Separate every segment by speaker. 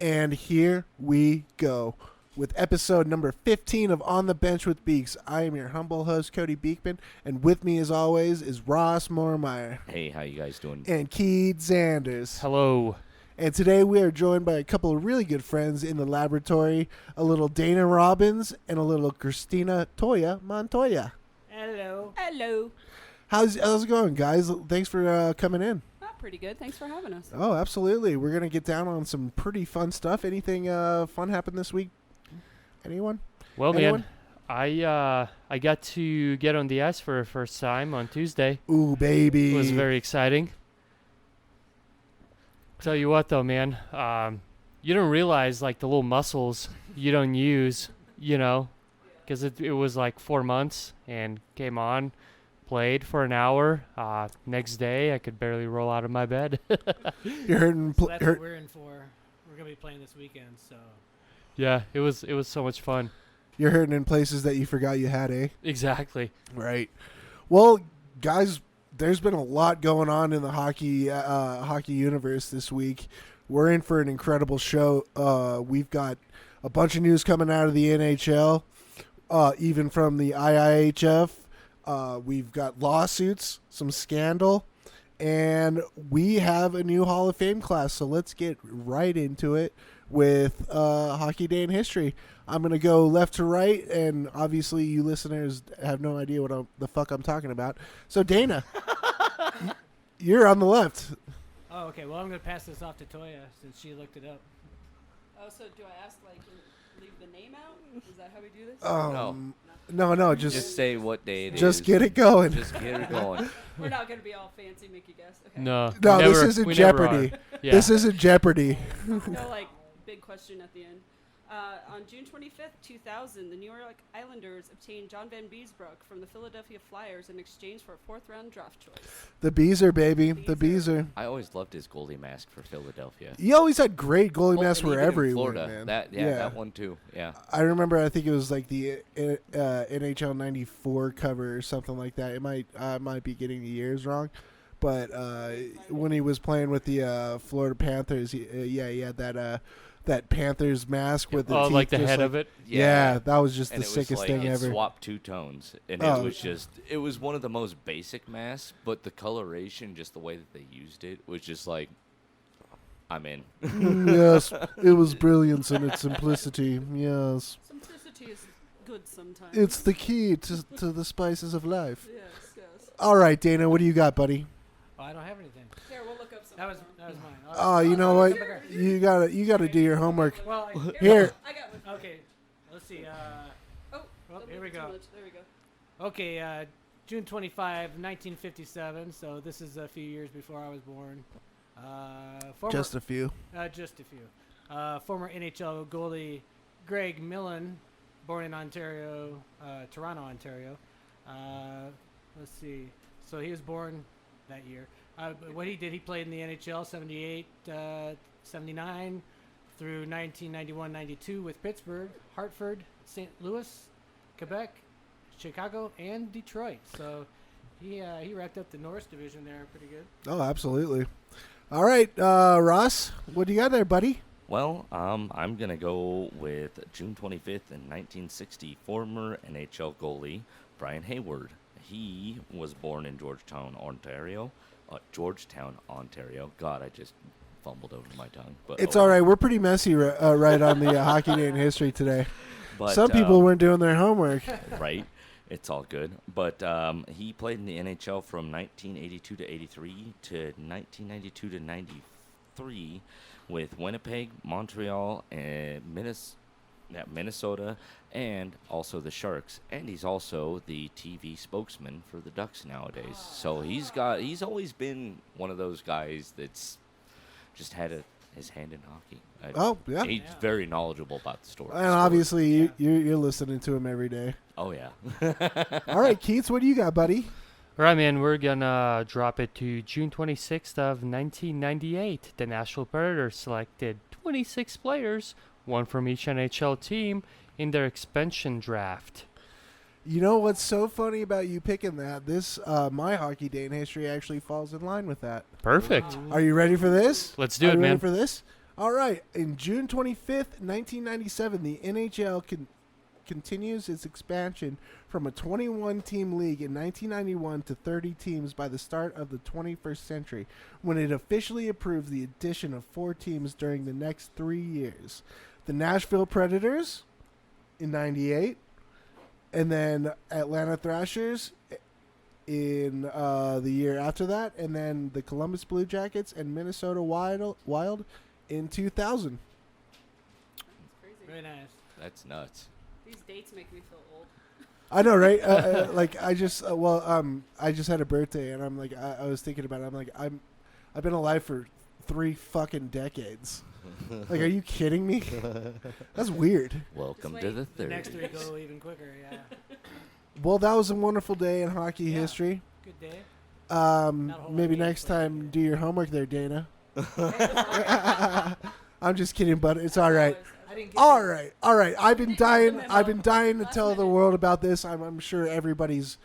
Speaker 1: And here we go with episode number 15 of On the Bench with Beaks. I am your humble host, Cody Beekman, and with me, as always, is Ross Moormeyer.
Speaker 2: Hey, how you guys doing?
Speaker 1: And Keith Zanders.
Speaker 3: Hello.
Speaker 1: And today we are joined by a couple of really good friends in the laboratory, a little Dana Robbins and a little Christina Toya Montoya.
Speaker 4: Hello.
Speaker 5: Hello.
Speaker 1: How's it going, guys? Thanks for coming in.
Speaker 5: Pretty good. Thanks for having us.
Speaker 1: Oh, absolutely. We're going to get down on some pretty fun stuff. Anything fun happened this week? Anyone?
Speaker 3: Well,
Speaker 1: Anyone?
Speaker 3: man, I got to get on the ice for the first time on Tuesday.
Speaker 1: Ooh, baby.
Speaker 3: It was very exciting. Tell you what, though, man, you don't realize, like, the little muscles you don't use, because it was like 4 months and came on. Played for an hour. Next day, I could barely roll out of my bed.
Speaker 1: You're hurting.
Speaker 4: So that's what we're in for. We're gonna be playing this weekend, so.
Speaker 3: Yeah, it was so much fun.
Speaker 1: You're hurting in places that you forgot you had, eh?
Speaker 3: Exactly.
Speaker 1: Right. Well, guys, there's been a lot going on in the hockey universe this week. We're in for an incredible show. We've got a bunch of news coming out of the NHL, even from the IIHF. We've got lawsuits, some scandal, and we have a new Hall of Fame class. So let's get right into it with Hockey Day in History. I'm going to go left to right, and obviously you listeners have no idea what the fuck I'm talking about. So Dana, you're on the left.
Speaker 4: Oh, okay. Well, I'm gonna pass this off to Toya since she looked it up.
Speaker 5: Oh, so do I ask, leave the name out? Is that how we do this?
Speaker 1: No,
Speaker 2: Just say what day it is.
Speaker 1: just get it going.
Speaker 2: Just get it going.
Speaker 5: We're not going to be all fancy, make you guess. Okay.
Speaker 3: No,
Speaker 1: No,
Speaker 3: we
Speaker 1: this
Speaker 3: never-
Speaker 1: isn't
Speaker 3: we never
Speaker 1: Jeopardy.
Speaker 3: are. Yeah.
Speaker 1: This isn't Jeopardy.
Speaker 5: No, big question at the end. On June 25th, 2000, the New York Islanders obtained John Van Beesbrook from the Philadelphia Flyers in exchange for a fourth-round draft choice.
Speaker 1: The Beezer, baby. The Beezer.
Speaker 2: I always loved his goalie mask for Philadelphia.
Speaker 1: You always had great goalie masks
Speaker 2: and even
Speaker 1: wherever
Speaker 2: in
Speaker 1: you
Speaker 2: Florida,
Speaker 1: went, man.
Speaker 2: that one too. Yeah.
Speaker 1: I remember. I think it was like the NHL '94 cover or something like that. I might be getting the years wrong, but when he was playing with the Florida Panthers, he had that Panthers mask with the
Speaker 3: Oh,
Speaker 1: teeth
Speaker 3: like the
Speaker 1: just
Speaker 3: head of it?
Speaker 1: Yeah, that was just
Speaker 2: And
Speaker 1: the
Speaker 2: it was
Speaker 1: sickest
Speaker 2: like
Speaker 1: thing
Speaker 2: it
Speaker 1: ever.
Speaker 2: swapped two tones, and
Speaker 1: Oh.
Speaker 2: it was one of the most basic masks, but the coloration, just the way that they used it, was just like, I'm in.
Speaker 1: Yes, it was brilliance in its simplicity. Yes,
Speaker 5: Simplicity is good sometimes.
Speaker 1: it's the key to the spices of life.
Speaker 5: Yes.
Speaker 1: All right, Dana, what do you got, buddy?
Speaker 4: Oh, I don't have anything.
Speaker 5: Here, we'll look up something.
Speaker 4: That was mine.
Speaker 1: Oh, you know what? You gotta do your homework.
Speaker 4: Well,
Speaker 1: Here.
Speaker 5: I got one.
Speaker 4: okay. Let's see.
Speaker 5: Oh,
Speaker 4: Well,
Speaker 5: don't
Speaker 4: here we
Speaker 5: look too
Speaker 4: go.
Speaker 5: much. There we go.
Speaker 4: Okay. June 25, 1957. So this is a few years before I was born.
Speaker 1: Just a few.
Speaker 4: Just a few. Former NHL goalie Greg Millen, born in Ontario, Toronto, Ontario. Let's see. So he was born that year. What he did, he played in the NHL 78, 79 through 1991-92 with Pittsburgh, Hartford, St. Louis, Quebec, Chicago, and Detroit. So he racked up the Norris division there pretty good.
Speaker 1: Oh, absolutely. All right, Ross, what do you got there, buddy?
Speaker 2: Well, I'm going to go with June 25th in 1960, former NHL goalie Brian Hayward. He was born in Georgetown, Ontario. God, I just fumbled over my tongue. But
Speaker 1: It's all right. We're pretty messy right on the Hockey Day in History today.
Speaker 2: But,
Speaker 1: Some people weren't doing their homework.
Speaker 2: Right. It's all good. But he played in the NHL from 1982 to 83 to 1992 to 93 with Winnipeg, Montreal, and Minnesota, and also the Sharks. And he's also the TV spokesman for the Ducks nowadays. So he's always been one of those guys that's just had his hand in hockey.
Speaker 1: Oh, yeah.
Speaker 2: He's very knowledgeable about the story.
Speaker 1: And obviously, you're listening to him every day.
Speaker 2: Oh, yeah.
Speaker 1: All right, Keith, what do you got, buddy?
Speaker 3: All right, man, we're going to drop it to June 26th of 1998. The Nashville Predators selected 26 players, one from each NHL team, in their expansion draft.
Speaker 1: You know what's so funny about you picking that? This My Hockey Day in History actually falls in line with that.
Speaker 3: Perfect.
Speaker 1: Are you ready for this?
Speaker 3: Let's do
Speaker 1: Are
Speaker 3: it,
Speaker 1: you ready
Speaker 3: man.
Speaker 1: for this? All right. In June 25th, 1997, the NHL continues its expansion from a 21-team league in 1991 to 30 teams by the start of the 21st century, when it officially approved the addition of 4 teams during the next 3 years. The Nashville Predators in 98, and then Atlanta Thrashers in the year after that, and then the Columbus Blue Jackets and Minnesota Wild in 2000.
Speaker 5: That's crazy.
Speaker 4: Very nice.
Speaker 2: That's nuts.
Speaker 5: These dates make me feel old.
Speaker 1: I know, right? Like I just I just had a birthday, and I'm like I was thinking about it. I'm like I've been alive for 3 fucking decades. Like, are you kidding me? That's weird.
Speaker 2: Welcome
Speaker 5: Just
Speaker 2: to
Speaker 5: wait.
Speaker 2: the
Speaker 4: The
Speaker 2: 30s.
Speaker 4: next 3 go even quicker. Yeah.
Speaker 1: Well, that was a wonderful day in hockey
Speaker 4: Yeah.
Speaker 1: history.
Speaker 4: Good day.
Speaker 1: Not
Speaker 4: a whole lot
Speaker 1: maybe
Speaker 4: of games
Speaker 1: next
Speaker 4: played
Speaker 1: time
Speaker 4: either.
Speaker 1: do your homework there, Dana. I'm just kidding, but it's all right.
Speaker 4: I didn't get
Speaker 1: All
Speaker 4: to-
Speaker 1: right, all right. I've been
Speaker 5: Didn't get the
Speaker 1: dying.
Speaker 5: memo.
Speaker 1: I've been dying to
Speaker 5: Last
Speaker 1: tell the
Speaker 5: minute.
Speaker 1: world about this. I'm sure everybody's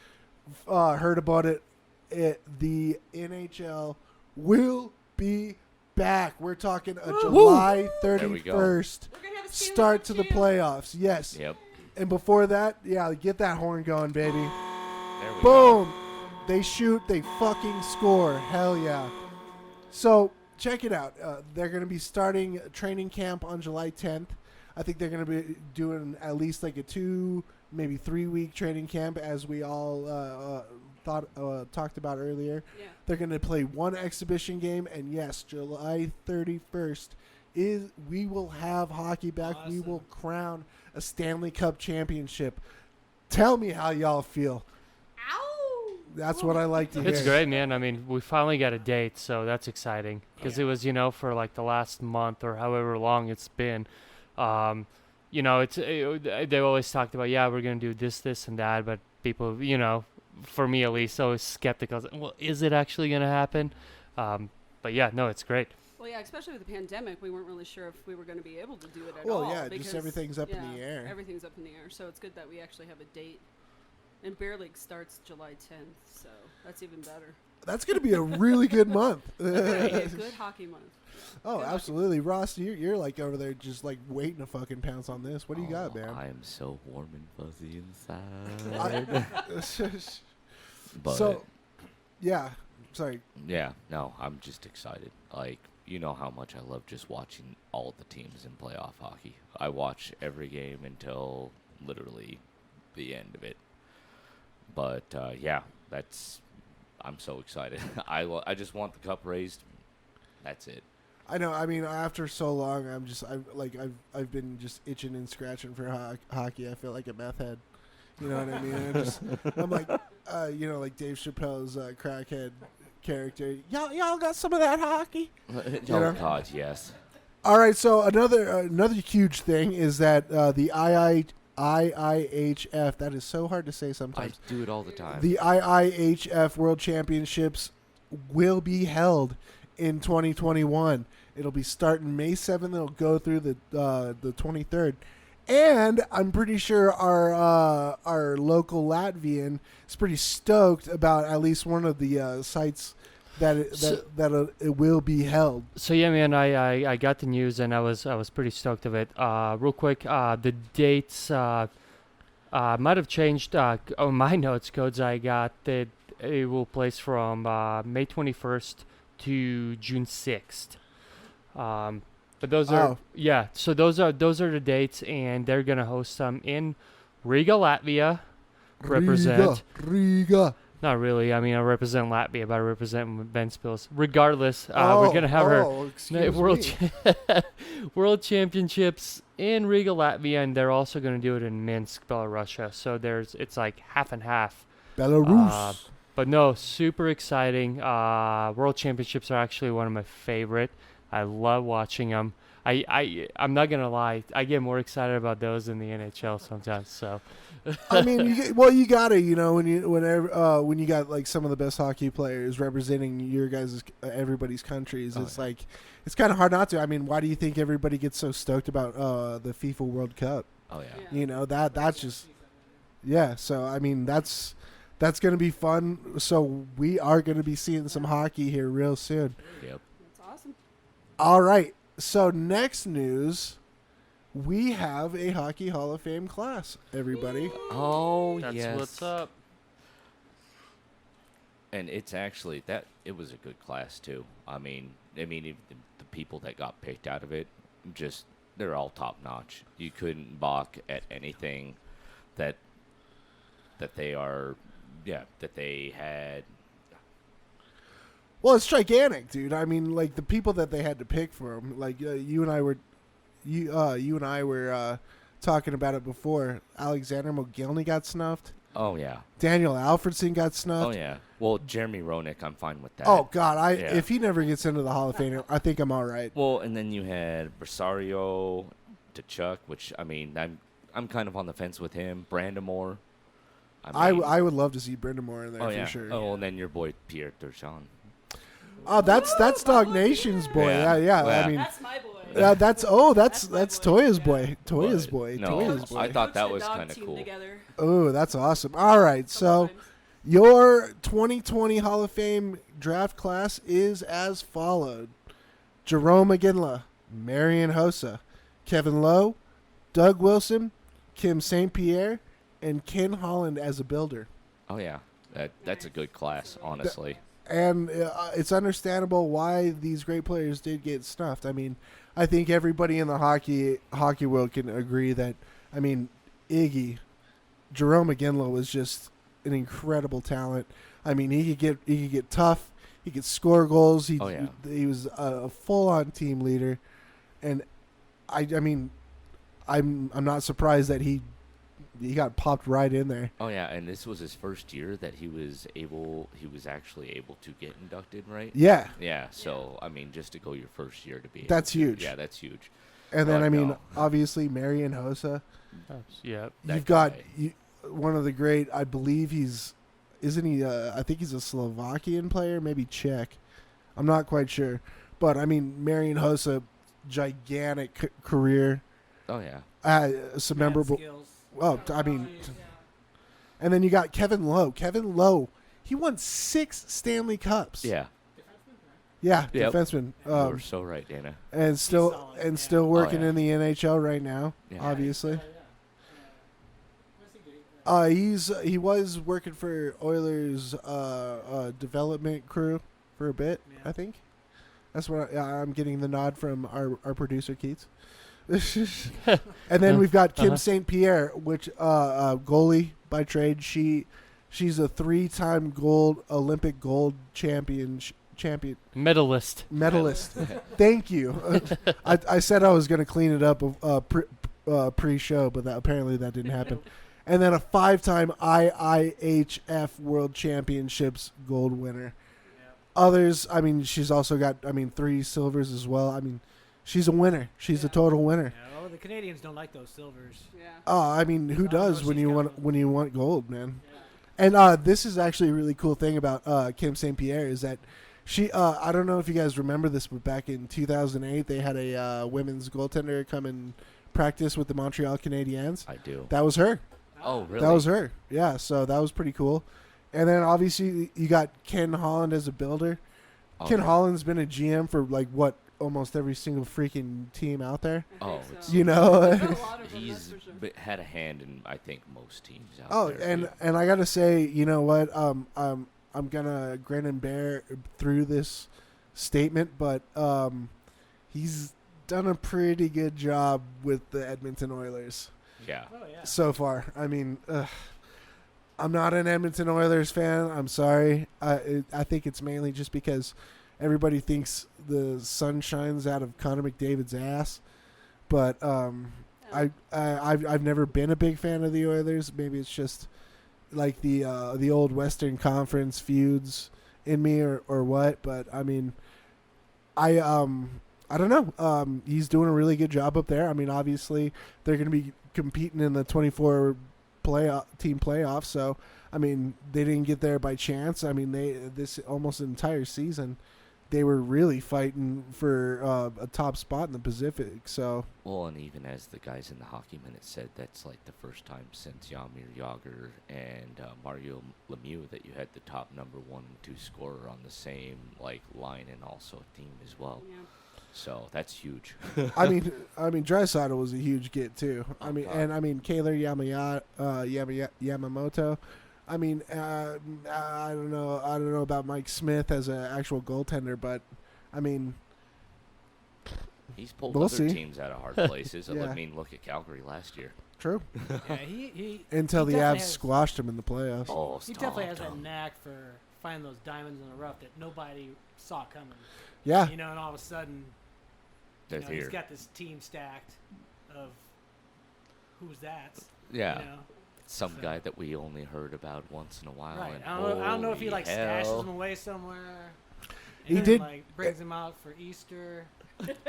Speaker 1: heard about it. The NHL will be back. We're talking a July
Speaker 2: There we go.
Speaker 1: 31st
Speaker 5: We're gonna have a Stanley
Speaker 1: start
Speaker 5: Cup
Speaker 1: to the
Speaker 5: champ.
Speaker 1: playoffs. Yes,
Speaker 2: Yep.
Speaker 1: and before that, yeah, get that horn going, baby.
Speaker 2: There we go.
Speaker 1: Boom. They shoot, they fucking score. Hell yeah. So, check it out. They're going to be starting training camp on July 10th. I think they're going to be doing at least like a 2, maybe 3-week training camp, as we all talked about earlier.
Speaker 5: Yeah.
Speaker 1: They're going to play 1 exhibition game, and yes, July 31st we will have hockey back. We
Speaker 4: Awesome.
Speaker 1: will crown a Stanley Cup championship. Tell me how y'all feel.
Speaker 5: Ow!
Speaker 1: That's what I like to hear.
Speaker 3: It's great, man. I mean, we finally got a date, so that's exciting. Because it was, for like the last month or however long it's been. They always talked about, yeah, we're going to do this, this, and that. But people, for me at least, always skeptical. Well, is it actually going to happen? But yeah, no, it's great.
Speaker 5: Well, yeah, especially with the pandemic, we weren't really sure if we were going to be able to do it at
Speaker 1: Well,
Speaker 5: all.
Speaker 1: yeah, just
Speaker 5: because,
Speaker 1: everything's up in the
Speaker 5: yeah,
Speaker 1: air.
Speaker 5: Everything's up in the air, so it's good that we actually have a date. And Bear League starts July 10th, so that's even better.
Speaker 1: That's going to be a really good month.
Speaker 5: It's gonna be a good hockey month.
Speaker 1: Oh,
Speaker 5: Good luck.
Speaker 1: absolutely. Ross, you're like over there just like waiting to fucking pounce on this. What do you got, man?
Speaker 2: I am so warm and fuzzy inside. But
Speaker 1: So, yeah. Sorry.
Speaker 2: yeah, no, I'm just excited. Like, you know how much I love just watching all the teams in playoff hockey. I watch every game until literally the end of it. But yeah, I'm so excited. I just want the cup raised. That's it.
Speaker 1: I know. I mean, after so long, I've been just itching and scratching for hockey. I feel like a meth head. You know what I mean? I'm like, like Dave Chappelle's crackhead character. Y'all got some of that hockey?
Speaker 2: Oh
Speaker 1: know?
Speaker 2: God, yes.
Speaker 1: All right. So another huge thing is that the IIHF. That is so hard to say
Speaker 2: I
Speaker 1: sometimes.
Speaker 2: do it all the time.
Speaker 1: The IIHF World Championships will be held in 2021. It'll be starting May 7th. It'll go through the 23rd. And I'm pretty sure our local Latvian is pretty stoked about at least one of the sites that it will be held.
Speaker 3: So yeah, man, I got the news and I was pretty stoked of it. Real quick, the dates might have changed. On my notes codes, I got that it will place from May 21st to June 6th. But those are So those are the dates, and they're gonna host some in Riga, Latvia. Represent.
Speaker 1: Riga.
Speaker 3: Not really. I mean, I represent Latvia, but I represent Ventspils. Regardless, we're gonna have our
Speaker 1: excuse
Speaker 3: World
Speaker 1: me.
Speaker 3: World Championships in Riga, Latvia, and they're also going to do it in Minsk, Belarus. So it's like half and half.
Speaker 1: Belarus.
Speaker 3: But no, super exciting. World Championships are actually one of my favorite. I love watching them. I'm not gonna lie. I get more excited about those than the NHL sometimes. So.
Speaker 1: I mean, you gotta, when you got like some of the best hockey players representing your guys' everybody's countries, it's like it's kind of hard not to. I mean, why do you think everybody gets so stoked about the FIFA World Cup?
Speaker 2: Oh yeah.
Speaker 5: Yeah.
Speaker 1: You know that's just So I mean, that's gonna be fun. So we are gonna be seeing some hockey here real soon.
Speaker 2: Yep.
Speaker 5: That's awesome.
Speaker 1: All right. So next news, we have a Hockey Hall of Fame class, everybody.
Speaker 2: Oh,
Speaker 3: That's
Speaker 2: yes.
Speaker 3: what's up.
Speaker 2: And it's actually it was a good class too. I mean, even the people that got picked out of it, just they're all top notch. You couldn't balk at anything that they are, that they had.
Speaker 1: Well, it's gigantic, dude. I mean, like the people that they had to pick from, like you and I were talking about it before. Alexander Mogilny got snuffed.
Speaker 2: Oh yeah.
Speaker 1: Daniel Alfredson got snuffed.
Speaker 2: Oh yeah. Well, Jeremy Roenick, I'm fine with that.
Speaker 1: Oh God,
Speaker 2: Yeah.
Speaker 1: if he never gets into the Hall of Fame, I think I'm all right.
Speaker 2: Well, and then you had Rosario, Tkachuk, which I mean, I'm kind of on the fence with him. Brandamore.
Speaker 1: I would love to see Brenda Moore in there
Speaker 2: oh
Speaker 1: for
Speaker 2: yeah.
Speaker 1: sure.
Speaker 2: Oh, and then your boy Pierre Turgeon.
Speaker 1: Oh, that's Dog Nation's boy.
Speaker 2: Yeah.
Speaker 1: Yeah.
Speaker 2: Well,
Speaker 1: I mean,
Speaker 5: That's my boy.
Speaker 1: that's
Speaker 5: my
Speaker 1: Toya's
Speaker 5: boy,
Speaker 1: boy. Toya's
Speaker 2: But,
Speaker 1: boy.
Speaker 2: no,
Speaker 1: Toya's
Speaker 5: Coach-
Speaker 1: boy.
Speaker 2: I thought that
Speaker 5: coached a
Speaker 2: was
Speaker 5: dog
Speaker 2: kinda
Speaker 5: team
Speaker 2: cool.
Speaker 5: Together
Speaker 1: Oh, that's awesome. All right,
Speaker 5: a
Speaker 1: so
Speaker 5: couple times.
Speaker 1: your 2020 Hall of Fame draft class is as followed: Jerome McGinley, Marian Hossa, Kevin Lowe, Doug Wilson, Kim St. Pierre, and Ken Holland as a builder.
Speaker 2: Oh yeah. That's a good class, honestly.
Speaker 1: And it's understandable why these great players did get snuffed. I mean, I think everybody in the hockey world can agree that, I mean, Jerome McGinley was just an incredible talent. I mean, he could get tough, he could score goals. He was a full-on team leader, and I mean, I'm not surprised that he got popped right in there.
Speaker 2: Oh yeah, and this was his first year that he was actually able to get inducted, right?
Speaker 1: Yeah,
Speaker 2: Yeah, so I mean, just to go your first year to be
Speaker 1: That's
Speaker 2: able to-
Speaker 1: huge.
Speaker 2: Yeah, that's huge.
Speaker 1: and then
Speaker 2: But
Speaker 1: I mean,
Speaker 2: no.
Speaker 1: obviously Marian Hossa.
Speaker 3: Yeah.
Speaker 2: That
Speaker 1: You've got
Speaker 2: guy.
Speaker 1: one of the great. I believe isn't he? I think he's a Slovakian player, maybe Czech. I'm not quite sure, but I mean, Marian Hossa, gigantic career.
Speaker 2: Oh yeah.
Speaker 1: Some
Speaker 4: Mad
Speaker 1: memorable.
Speaker 4: skills.
Speaker 1: Oh, I mean, and then you got Kevin Lowe. Kevin Lowe, he won 6 Stanley Cups.
Speaker 2: Yeah.
Speaker 1: Yeah,
Speaker 2: Yep.
Speaker 1: defenseman.
Speaker 2: You're so right, Dana.
Speaker 1: And still
Speaker 4: solid,
Speaker 1: and
Speaker 4: yeah.
Speaker 1: still working
Speaker 2: yeah.
Speaker 1: in the NHL right now.
Speaker 2: Yeah.
Speaker 1: Obviously. He was working for Oilers development crew for a bit,
Speaker 4: Yeah.
Speaker 1: I think. That's what I'm getting the nod from our producer Keats. And then we've got Kim St. Pierre, which goalie by trade. She's a 3-time Olympic gold champion
Speaker 3: Medalist.
Speaker 1: medalist. Thank you. I said I was going to clean it up pre-show, but apparently that didn't happen. And then a 5-time IIHF World Championships gold winner. Others, I mean, she's also got, 3 silvers as well. I mean, she's a winner. She's a
Speaker 4: Yeah.
Speaker 1: total winner.
Speaker 4: Yeah, well, the Canadians don't like those silvers.
Speaker 5: Yeah.
Speaker 1: Oh, I mean, who
Speaker 4: I don't know
Speaker 1: does
Speaker 4: if
Speaker 1: when
Speaker 4: she's
Speaker 1: you
Speaker 4: got
Speaker 1: want gold, man?
Speaker 4: Yeah.
Speaker 1: And this is actually a really cool thing about Kim St. Pierre is that she, I don't know if you guys remember this, but back in 2008, they had a women's goaltender come and practice with the Montreal Canadiens.
Speaker 2: I do.
Speaker 1: That was her.
Speaker 2: Oh, really?
Speaker 1: That was her. Yeah, so that was pretty cool. And then obviously you got Ken Holland as a builder.
Speaker 2: Oh,
Speaker 1: Ken
Speaker 2: yeah.
Speaker 1: Holland's been a GM for almost every single freaking team out there.
Speaker 5: I
Speaker 2: Oh,
Speaker 5: think
Speaker 2: it's-
Speaker 5: so.
Speaker 1: You know?
Speaker 5: I've got a lot of them, that's
Speaker 2: He's
Speaker 5: for sure.
Speaker 2: had a hand in, I think, most teams out
Speaker 1: Oh,
Speaker 2: there.
Speaker 1: and
Speaker 2: too.
Speaker 1: and I gotta say, you know what? I'm gonna grin and bear through this statement, but he's done a pretty good job with the Edmonton Oilers
Speaker 2: Yeah.
Speaker 4: Oh yeah.
Speaker 1: so far. I mean, I'm not an Edmonton Oilers fan. I'm sorry. I think it's mainly just because everybody thinks the sun shines out of Connor McDavid's ass, but I've never been a big fan of the Oilers. Maybe it's just like the old Western Conference feuds in me or what. But I mean, I don't know. He's doing a really good job up there. I mean, obviously they're going to be competing in the 24 team playoffs. So I mean, they didn't get there by chance. I mean, this almost entire season they were really fighting for a top spot in the Pacific. So
Speaker 2: Well, and even as the guys in the Hockey Minute said, that's like the first time since Jaromir Jagr and Mario Lemieux that you had the top number 1 and 2 scorer on the same line and also team as well.
Speaker 5: Yeah.
Speaker 2: So that's huge.
Speaker 1: I mean, Draisaitl was a huge get too.
Speaker 2: Oh, God.
Speaker 1: Kaylor Yamamoto. I mean, I don't know about Mike Smith as an actual goaltender, but I mean,
Speaker 2: He's pulled
Speaker 1: We'll
Speaker 2: other
Speaker 1: see.
Speaker 2: teams out of hard places.
Speaker 1: Yeah.
Speaker 2: I mean, look at Calgary last year.
Speaker 1: true.
Speaker 4: Yeah, he
Speaker 1: Until
Speaker 4: he
Speaker 1: the
Speaker 4: definitely
Speaker 1: Avs
Speaker 4: has-
Speaker 1: squashed him in the playoffs.
Speaker 2: Oh,
Speaker 4: He definitely has
Speaker 2: stop
Speaker 4: that
Speaker 2: them.
Speaker 4: knack for finding those diamonds in the rough that nobody saw coming.
Speaker 1: Yeah,
Speaker 4: You know, and all of a sudden,
Speaker 2: They're
Speaker 4: he's
Speaker 2: here.
Speaker 4: got this team stacked of who's that?
Speaker 2: Yeah.
Speaker 4: You know?
Speaker 2: Some
Speaker 4: So-
Speaker 2: guy that we only heard about once in a while.
Speaker 4: Right.
Speaker 2: And
Speaker 4: I don't know if he
Speaker 2: holy
Speaker 4: like stashes
Speaker 2: hell.
Speaker 4: them away somewhere.
Speaker 1: He
Speaker 4: and,
Speaker 1: did-
Speaker 4: like brings them out for Easter.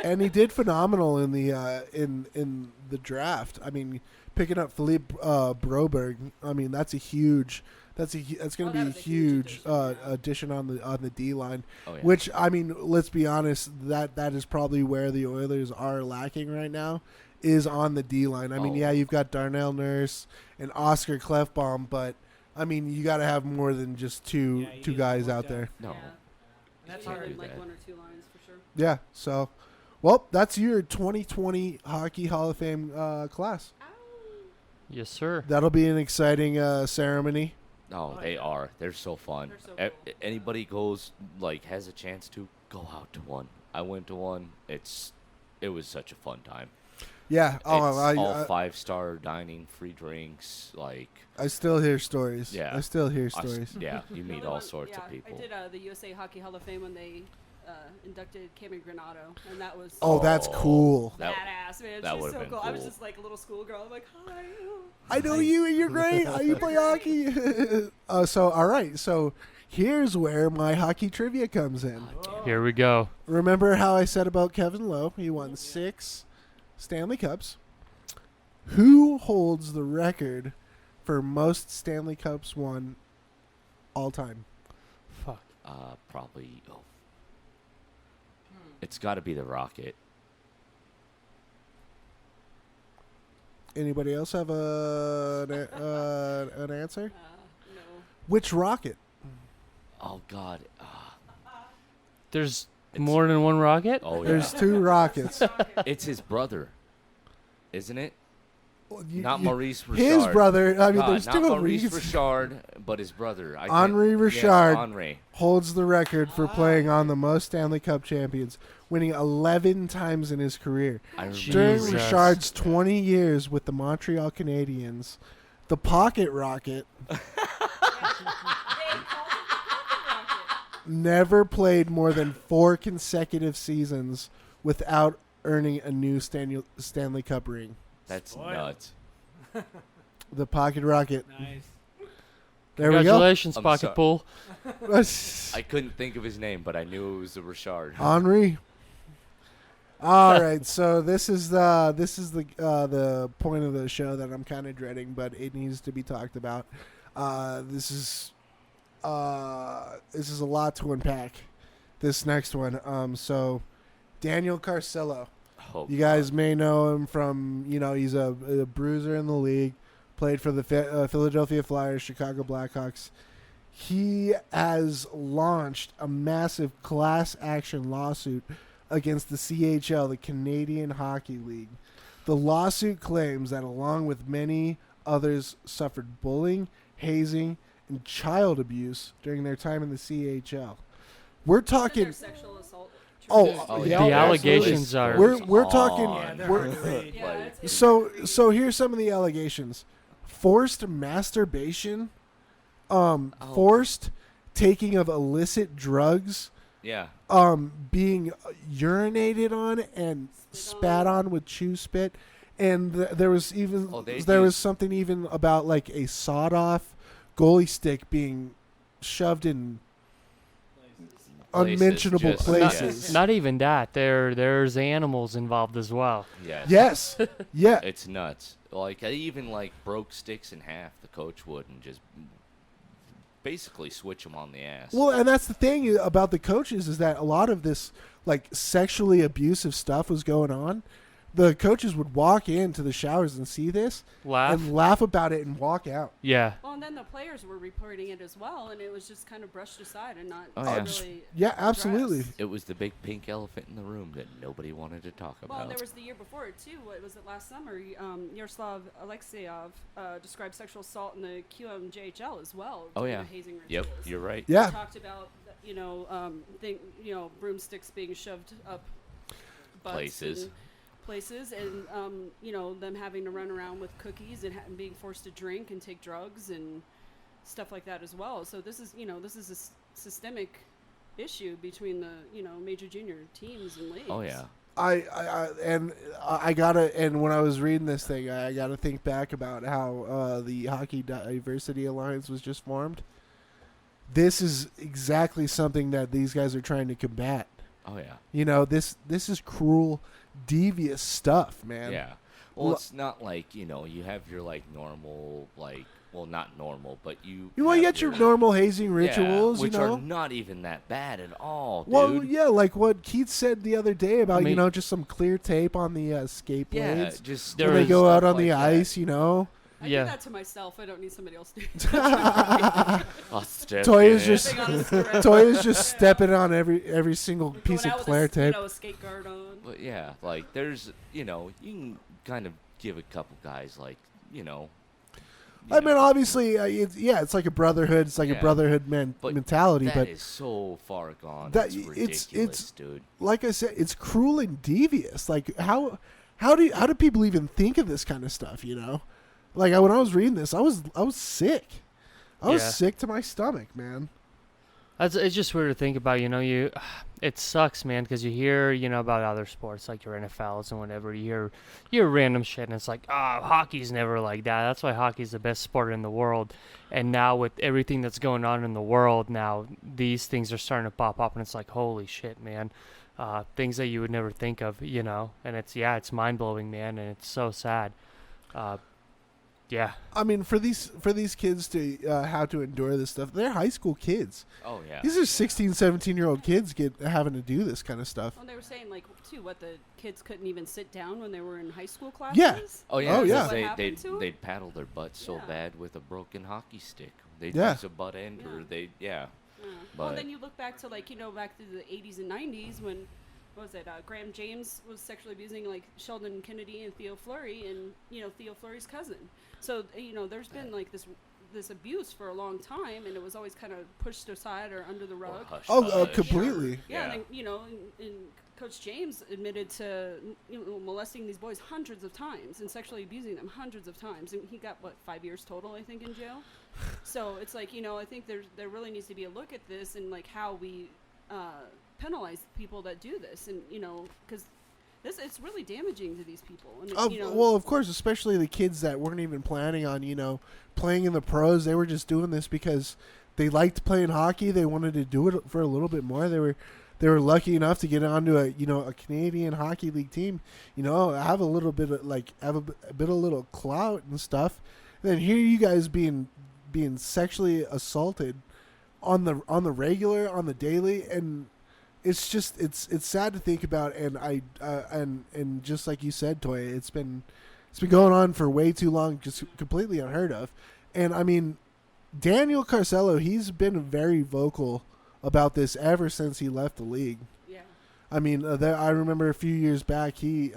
Speaker 1: and he did phenomenal in the in the draft. I mean, picking up Philippe Broberg. I mean, that's going to be
Speaker 5: that
Speaker 1: a
Speaker 5: was a huge
Speaker 1: huge
Speaker 5: addition,
Speaker 1: addition on the D line.
Speaker 2: Oh, yeah.
Speaker 1: Which, I mean, let's be honest, that is probably where the Oilers are lacking right now, is on the D line. I mean,
Speaker 2: Oh.
Speaker 1: yeah, you've got Darnell Nurse and Oscar Clefbaum, but I mean, you got to have more than just two
Speaker 4: Yeah, you
Speaker 1: two
Speaker 4: need
Speaker 1: guys
Speaker 4: more
Speaker 1: out
Speaker 4: depth.
Speaker 1: there.
Speaker 2: No.
Speaker 5: Yeah.
Speaker 4: That's
Speaker 5: More
Speaker 4: hard.
Speaker 5: than like
Speaker 2: that.
Speaker 5: one or two lines for sure.
Speaker 1: Yeah, so, well, that's your 2020 Hockey Hall of Fame class.
Speaker 5: Ow.
Speaker 3: Yes, sir.
Speaker 1: That'll be an exciting ceremony.
Speaker 2: No,
Speaker 4: Oh,
Speaker 2: they
Speaker 4: yeah.
Speaker 2: are. They're so fun.
Speaker 5: They're so cool.
Speaker 2: Anybody goes, like, has a chance to, go out to one. I went to one. It was such a fun time.
Speaker 1: Yeah.
Speaker 2: It's
Speaker 1: Oh,
Speaker 2: all
Speaker 1: I
Speaker 2: 5-star dining, free drinks, like,
Speaker 1: still hear stories.
Speaker 2: Yeah.
Speaker 1: I still hear
Speaker 2: us-
Speaker 1: stories.
Speaker 2: yeah, you
Speaker 5: The
Speaker 2: meet
Speaker 5: other
Speaker 2: all
Speaker 5: one-
Speaker 2: sorts
Speaker 5: yeah,
Speaker 2: of people.
Speaker 5: I did the USA Hockey Hall of Fame when they inducted Cameron Granado, and that was
Speaker 1: Oh, that's
Speaker 2: Oh.
Speaker 1: cool.
Speaker 2: That-
Speaker 5: badass, man.
Speaker 2: that
Speaker 5: She's
Speaker 2: would've
Speaker 5: so
Speaker 2: been
Speaker 5: cool. I was
Speaker 2: cool.
Speaker 5: just like a little schoolgirl. I'm like, hi.
Speaker 1: I know you and you're great. You play hockey. So, all right. So, here's where my hockey trivia comes in.
Speaker 3: Here we go.
Speaker 1: Remember how I said about Kevin Lowe? He won 6 Stanley Cups. Who holds the record for most Stanley Cups won all time?
Speaker 3: Fuck.
Speaker 2: Probably, it's got to be the Rocket.
Speaker 1: Anybody else have an answer?
Speaker 5: No.
Speaker 1: Which Rocket?
Speaker 2: Oh, God.
Speaker 3: There's
Speaker 2: It's-
Speaker 3: more than one rocket?
Speaker 2: Oh, yeah.
Speaker 1: There's 2 Rockets.
Speaker 2: It's his brother, isn't it?
Speaker 1: You-
Speaker 2: Not
Speaker 1: you-
Speaker 2: Maurice Richard.
Speaker 1: His brother. I mean,
Speaker 2: God,
Speaker 1: there's
Speaker 2: not
Speaker 1: 2 of them.
Speaker 2: Maurice
Speaker 1: You can-
Speaker 2: Richard, but his brother.
Speaker 1: Henri
Speaker 2: Yes,
Speaker 1: Richard.
Speaker 2: Henri.
Speaker 1: holds the record for playing on the most Stanley Cup champions, winning 11 times in his career.
Speaker 2: I remember.
Speaker 1: During
Speaker 3: Jesus.
Speaker 1: Richard's 20 years with the Montreal Canadiens, the Pocket Rocket
Speaker 5: They called it the Pocket Rocket.
Speaker 1: never played more than 4 consecutive seasons without earning a new Stanley Cup ring.
Speaker 2: That's
Speaker 4: Spoiled.
Speaker 2: nuts.
Speaker 1: The Pocket Rocket.
Speaker 4: Nice.
Speaker 1: There we go.
Speaker 3: Congratulations,
Speaker 2: I'm
Speaker 3: Pocket
Speaker 2: sorry.
Speaker 3: Pool.
Speaker 2: I couldn't think of his name, but I knew it was the Richard.
Speaker 1: Henri. All right, so this is the point of the show that I'm kind of dreading, but it needs to be talked about. This is a lot to unpack. This next one. So Daniel Carcillo.
Speaker 2: Oh,
Speaker 1: You guys may know him from, he's a bruiser in the league, played for the Philadelphia Flyers, Chicago Blackhawks. He has launched a massive class action lawsuit against the CHL, the Canadian Hockey League. The lawsuit claims that along with many others suffered bullying, hazing, and child abuse during their time in the CHL. We're
Speaker 5: Wasn't
Speaker 1: talking
Speaker 5: there sexual assault
Speaker 1: Oh,
Speaker 5: charges?
Speaker 2: Oh,
Speaker 1: yeah,
Speaker 3: The
Speaker 1: absolutely.
Speaker 3: allegations are.
Speaker 1: We're talking
Speaker 4: Yeah, they're
Speaker 1: we're-
Speaker 4: hard to read.
Speaker 5: Yeah,
Speaker 2: Like-
Speaker 5: it's
Speaker 1: So here's some of the allegations: forced masturbation, forced taking of illicit drugs,
Speaker 2: Yeah.
Speaker 1: being urinated on and spat on with chew spit, and there was even
Speaker 2: Oh, they
Speaker 1: there was
Speaker 2: used-
Speaker 1: something even about like a sawed off goalie stick being shoved in
Speaker 2: Places,
Speaker 1: unmentionable
Speaker 2: just-
Speaker 1: places.
Speaker 3: Not even that. There's animals involved as well.
Speaker 2: Yes.
Speaker 1: Yes, yeah.
Speaker 2: It's nuts. Like, I even, broke sticks in half, the coach would, and just basically switch them on the ass.
Speaker 1: Well, and that's the thing about the coaches is that a lot of this like sexually abusive stuff was going on, the coaches would walk into the showers and see this
Speaker 3: Laugh.
Speaker 1: and laugh about it and walk out.
Speaker 3: Yeah.
Speaker 5: Well, and then the players were reporting it as well, and it was just kind of brushed aside and not
Speaker 2: Oh, yeah.
Speaker 5: really.
Speaker 1: Yeah, absolutely.
Speaker 5: addressed.
Speaker 2: It was the big pink elephant in the room that nobody wanted to talk
Speaker 5: Well,
Speaker 2: about.
Speaker 5: there was the year before it too. What was it last summer? Yaroslav Alexeyev described sexual assault in the QMJHL as well.
Speaker 2: Oh,
Speaker 5: during
Speaker 2: yeah.
Speaker 5: the hazing
Speaker 2: Yep,
Speaker 5: rituals.
Speaker 2: you're right.
Speaker 5: He
Speaker 1: Yeah.
Speaker 5: talked about broomsticks being shoved up butts places and them having to run around with cookies and being forced to drink and take drugs and stuff like that as well. So this is a systemic issue between the major junior teams and leagues.
Speaker 2: Oh yeah.
Speaker 1: I gotta, and when I was reading this thing, I gotta think back about how the Hockey Diversity Alliance was just formed. This is exactly something that these guys are trying to combat.
Speaker 2: Oh yeah.
Speaker 1: You know, this is cruel, devious stuff, man.
Speaker 2: Yeah. Well, it's not like, you have your like normal, like, well, not normal, but you
Speaker 1: You
Speaker 2: have
Speaker 1: get your normal hazing rituals,
Speaker 2: which
Speaker 1: you know.
Speaker 2: are not even that bad at all, dude.
Speaker 1: Well, yeah, like what Keith said the other day about,
Speaker 3: I mean-
Speaker 1: just some clear tape on the skate
Speaker 2: Yeah,
Speaker 1: blades.
Speaker 2: just
Speaker 3: There
Speaker 1: When they
Speaker 3: is
Speaker 1: go out
Speaker 2: stuff
Speaker 1: on the
Speaker 2: like that.
Speaker 1: ice, you know.
Speaker 5: I
Speaker 3: Yeah.
Speaker 5: do that to myself. I don't need somebody else to do it.
Speaker 2: I'll step
Speaker 1: Toya's
Speaker 2: in it.
Speaker 1: just
Speaker 5: Stepping on the cigarette.
Speaker 1: Toya's just stepping on every single
Speaker 5: Going
Speaker 1: piece of
Speaker 5: out with
Speaker 1: Claire tape.
Speaker 5: a skate guard on.
Speaker 2: But yeah, like there's, you can kind of give a couple guys like,
Speaker 1: I mean, obviously, it's like a brotherhood. It's like a
Speaker 2: Yeah.
Speaker 1: brotherhood
Speaker 2: But
Speaker 1: mentality.
Speaker 2: that
Speaker 1: but
Speaker 2: is so far gone.
Speaker 1: That-
Speaker 2: It's
Speaker 1: it's-
Speaker 2: ridiculous, dude.
Speaker 1: like I said, it's cruel and devious. Like how do people even think of this kind of stuff? You know, like when I was reading this, I was sick. I was
Speaker 3: Yeah.
Speaker 1: sick to my stomach, man.
Speaker 3: It's just weird to think about, it sucks, man, because you hear, about other sports like your NFLs and whatever. You hear random shit, and it's like, hockey's never like that. That's why hockey's the best sport in the world. And now with everything that's going on in the world now, these things are starting to pop up, and it's like, holy shit, man. Things that you would never think of, and it's mind-blowing, man, and it's so sad. Yeah.
Speaker 1: I mean, for these kids to have to endure this stuff, they're high school kids.
Speaker 2: Oh yeah.
Speaker 1: These are 16, 17-year-old kids having to do this kind of stuff.
Speaker 5: Well, they were saying too, what the kids couldn't even sit down when they were in high school classes.
Speaker 1: Yeah.
Speaker 2: Oh yeah.
Speaker 1: Oh,
Speaker 2: 'cause
Speaker 1: yeah.
Speaker 5: What
Speaker 2: They
Speaker 5: happened to 'em?
Speaker 2: they'd paddle their butts so
Speaker 5: Yeah.
Speaker 2: bad with a broken hockey stick. They'd
Speaker 1: Yeah.
Speaker 2: use a butt end or
Speaker 5: Yeah.
Speaker 2: yeah.
Speaker 5: Yeah. Well,
Speaker 2: But-
Speaker 5: then you look back to back to the 80s and 90s when, what was it? Graham James was sexually abusing Sheldon Kennedy and Theo Fleury, and Theo Fleury's cousin. So there's been this abuse for a long time, and it was always kind of pushed aside or under the
Speaker 2: Or
Speaker 5: rug.
Speaker 2: hush
Speaker 1: Oh,
Speaker 2: hush.
Speaker 1: completely.
Speaker 5: Yeah, and then, and Coach James admitted to molesting these boys hundreds of times and sexually abusing them hundreds of times, and he got 5 years total, I think, in jail. So it's like I think there really needs to be a look at this and how we penalize people that do this, and because it's really damaging to these people. And
Speaker 1: Well, of course, especially the kids that weren't even planning on, playing in the pros. They were just doing this because they liked playing hockey. They wanted to do it for a little bit more. They were lucky enough to get onto a Canadian Hockey League team. Have a little bit of little clout and stuff. And then here you guys being sexually assaulted on the regular, on the daily, and it's just it's sad to think about, and and just like you said, Toya, it's been going on for way too long, just completely unheard of. And I mean, Daniel Carcelo, he's been very vocal about this ever since he left the league.
Speaker 5: yeah.
Speaker 1: I mean, I remember a few years back he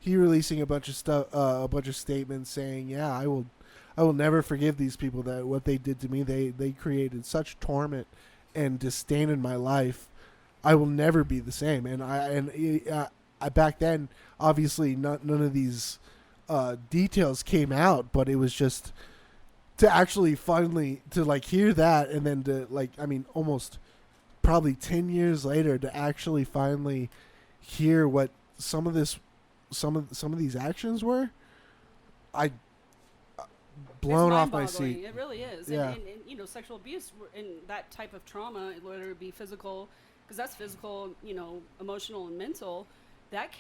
Speaker 1: releasing a bunch of stuff, a bunch of statements saying, "Yeah, I will never forgive these people that what they did to me. They created such torment and disdain in my life. I will never be the same." And I back then, obviously, none of these details came out, but it was just to actually finally to hear that, and then to almost probably 10 years later to actually finally hear what some of these actions were. Blown
Speaker 5: It's
Speaker 1: off my
Speaker 5: mind-boggling.
Speaker 1: seat.
Speaker 5: It really is.
Speaker 1: Yeah.
Speaker 5: And sexual abuse and that type of trauma, whether it be physical, because that's physical, emotional and mental,